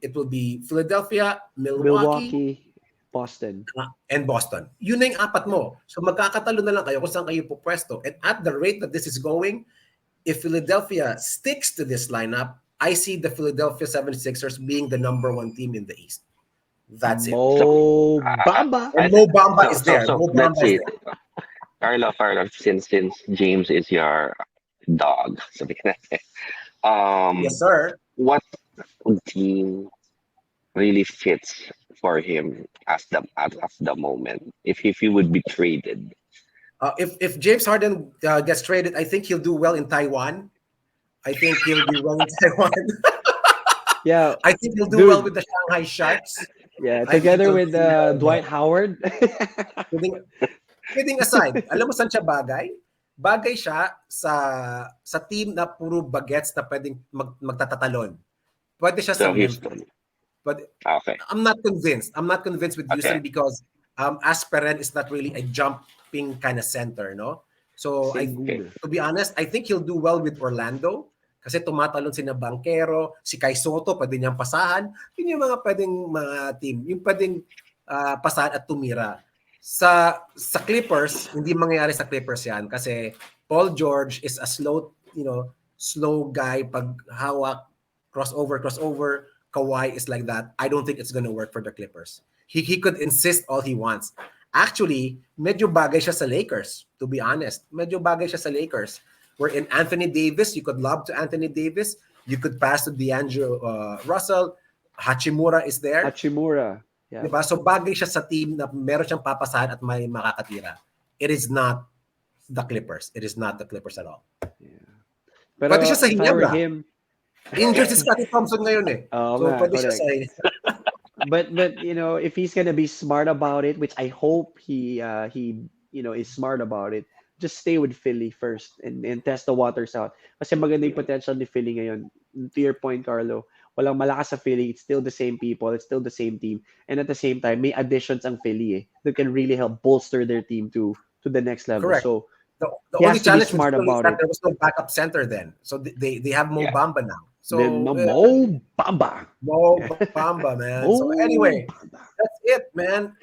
It will be Philadelphia, Milwaukee, Boston. And Boston. Yun na yung 4 mo. So magkakatalo na lang kayo kung saan kayo pupwesto. And at the rate that this is going, if Philadelphia sticks to this lineup, I see the Philadelphia 76ers being the number 1 team in the East. That's it. Mo Bamba. And Mo Bamba is there. So Mo Bamba is there. Carlo, since James is your dog, sabihin natin. Yes, sir. What team really fits for him as of the moment? If he would be traded, if James Harden gets traded, I think he'll do well in Taiwan. I think he'll do well in Taiwan. Yeah, I think he'll do well with the Shanghai Sharks. Yeah, together with Dwight Howard. Kidding aside, alam mo saan siya bagay? Bagay siya sa team na puro bagets na pwedeng magtatatalon. Pwede siya sa Houston. But okay. I'm not convinced. I'm not convinced with Houston because Asperen is not really a jumping kind of center, no? So to be honest, I think he'll do well with Orlando kasi tumatalon sina Banchero, si Kai Soto, pwede niyang pasahan. Yun yung mga pwedeng mga team, yung pwedeng pasahan at tumira. Sa Clippers, hindi mangyayari sa Clippers yan kasi Paul George is a slow guy pag hawak, crossover. Kawhi is like that. I don't think it's gonna work for the Clippers. He could insist all he wants. Actually, medyo bagay siya sa Lakers, to be honest. Medyo bagay siya sa Lakers. Where in Anthony Davis, you could lob to Anthony Davis. You could pass to D'Angelo Russell. Hachimura is there. Hachimura. Yeah. Diba? So bagay siya sa team na meron siyang papasahan at may makakatira. It is not the Clippers. It is not the Clippers at all. Yeah. Pero pwede siya sa Hinebra. Him, Injured si Scottie Thompson ngayon eh. So pwede siya sa But if he's gonna be smart about it, which I hope he is smart about it, just stay with Philly first and test the waters out. Kasi maganda yung potential ni Philly ngayon. To your point, Carlo, walang malakas sa Philly. It's still the same people. It's still the same team. And at the same time, may additions ang Philly that can really help bolster their team to the next level. Correct. So the he only has to be challenge smart with Philly is about that it. there was no backup center then. So they have Mo Bamba now. So Then Mo Bamba. Mo Bamba, man. So anyway, that's it, man.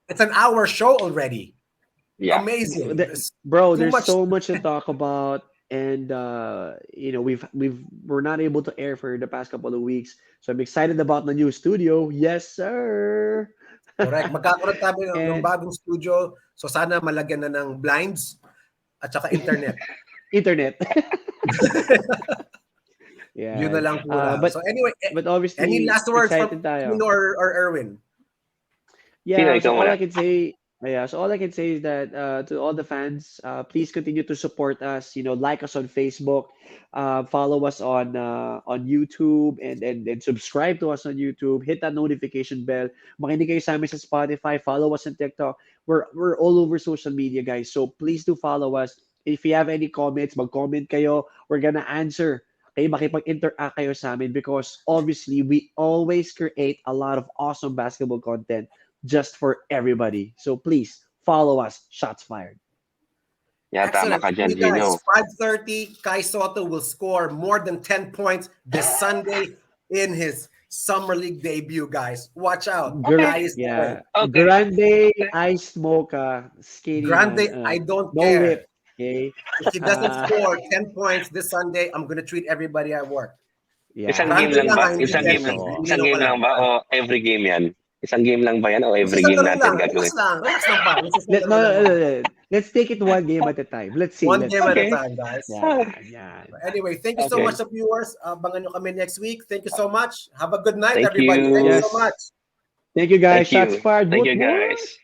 It's an hour show already. Yeah. Amazing. Bro, there's so much to talk about, and we're not able to air for the past couple of weeks, so I'm excited about the new studio. Yes, sir. Correct. Magkakaroon tayo ng bagong studio, so sana malagyan na ng blinds at saka internet. Yeah. Yun na lang po na. But, so anyway, but obviously, any last words from tayo. Chino or Erwin? Yeah, so all I can say is that to all the fans, please continue to support us. Like us on Facebook, follow us on YouTube, and subscribe to us on YouTube. Hit that notification bell. Makinig kayo sa amin sa Spotify. Follow us on TikTok. We're all over social media, guys. So please do follow us. If you have any comments, mag-comment kayo. We're gonna answer. Okay, makipag-interact kayo sa amin because obviously we always create a lot of awesome basketball content just for everybody. So please follow us. Shots fired. Yeah, tama ka dyan, Gino. 5:30, Kai Soto will score more than 10 points this Sunday in his Summer League debut, guys. Watch out. Okay. Grande Ice Mocha. Skinny. Grande, I don't no care. Whip. Okay. If he doesn't score 10 points this Sunday, I'm gonna treat everybody at work. Yeah. Isang game lang ba? Isang game lang ba? O every game yan? Isang game lang ba yan? O every game natin gagawin? Relax lang pa. Let's take it one game at a time. Let's see. One game at a time, guys. Yeah. Anyway, thank you so much, viewers. Abangan nyo kami next week. Thank you so much. Have a good night, Thank everybody. you. Thank you Yes. so much. Thank you, guys. Thank you. Shots fired. Thank you, Whoop, whoop. guys.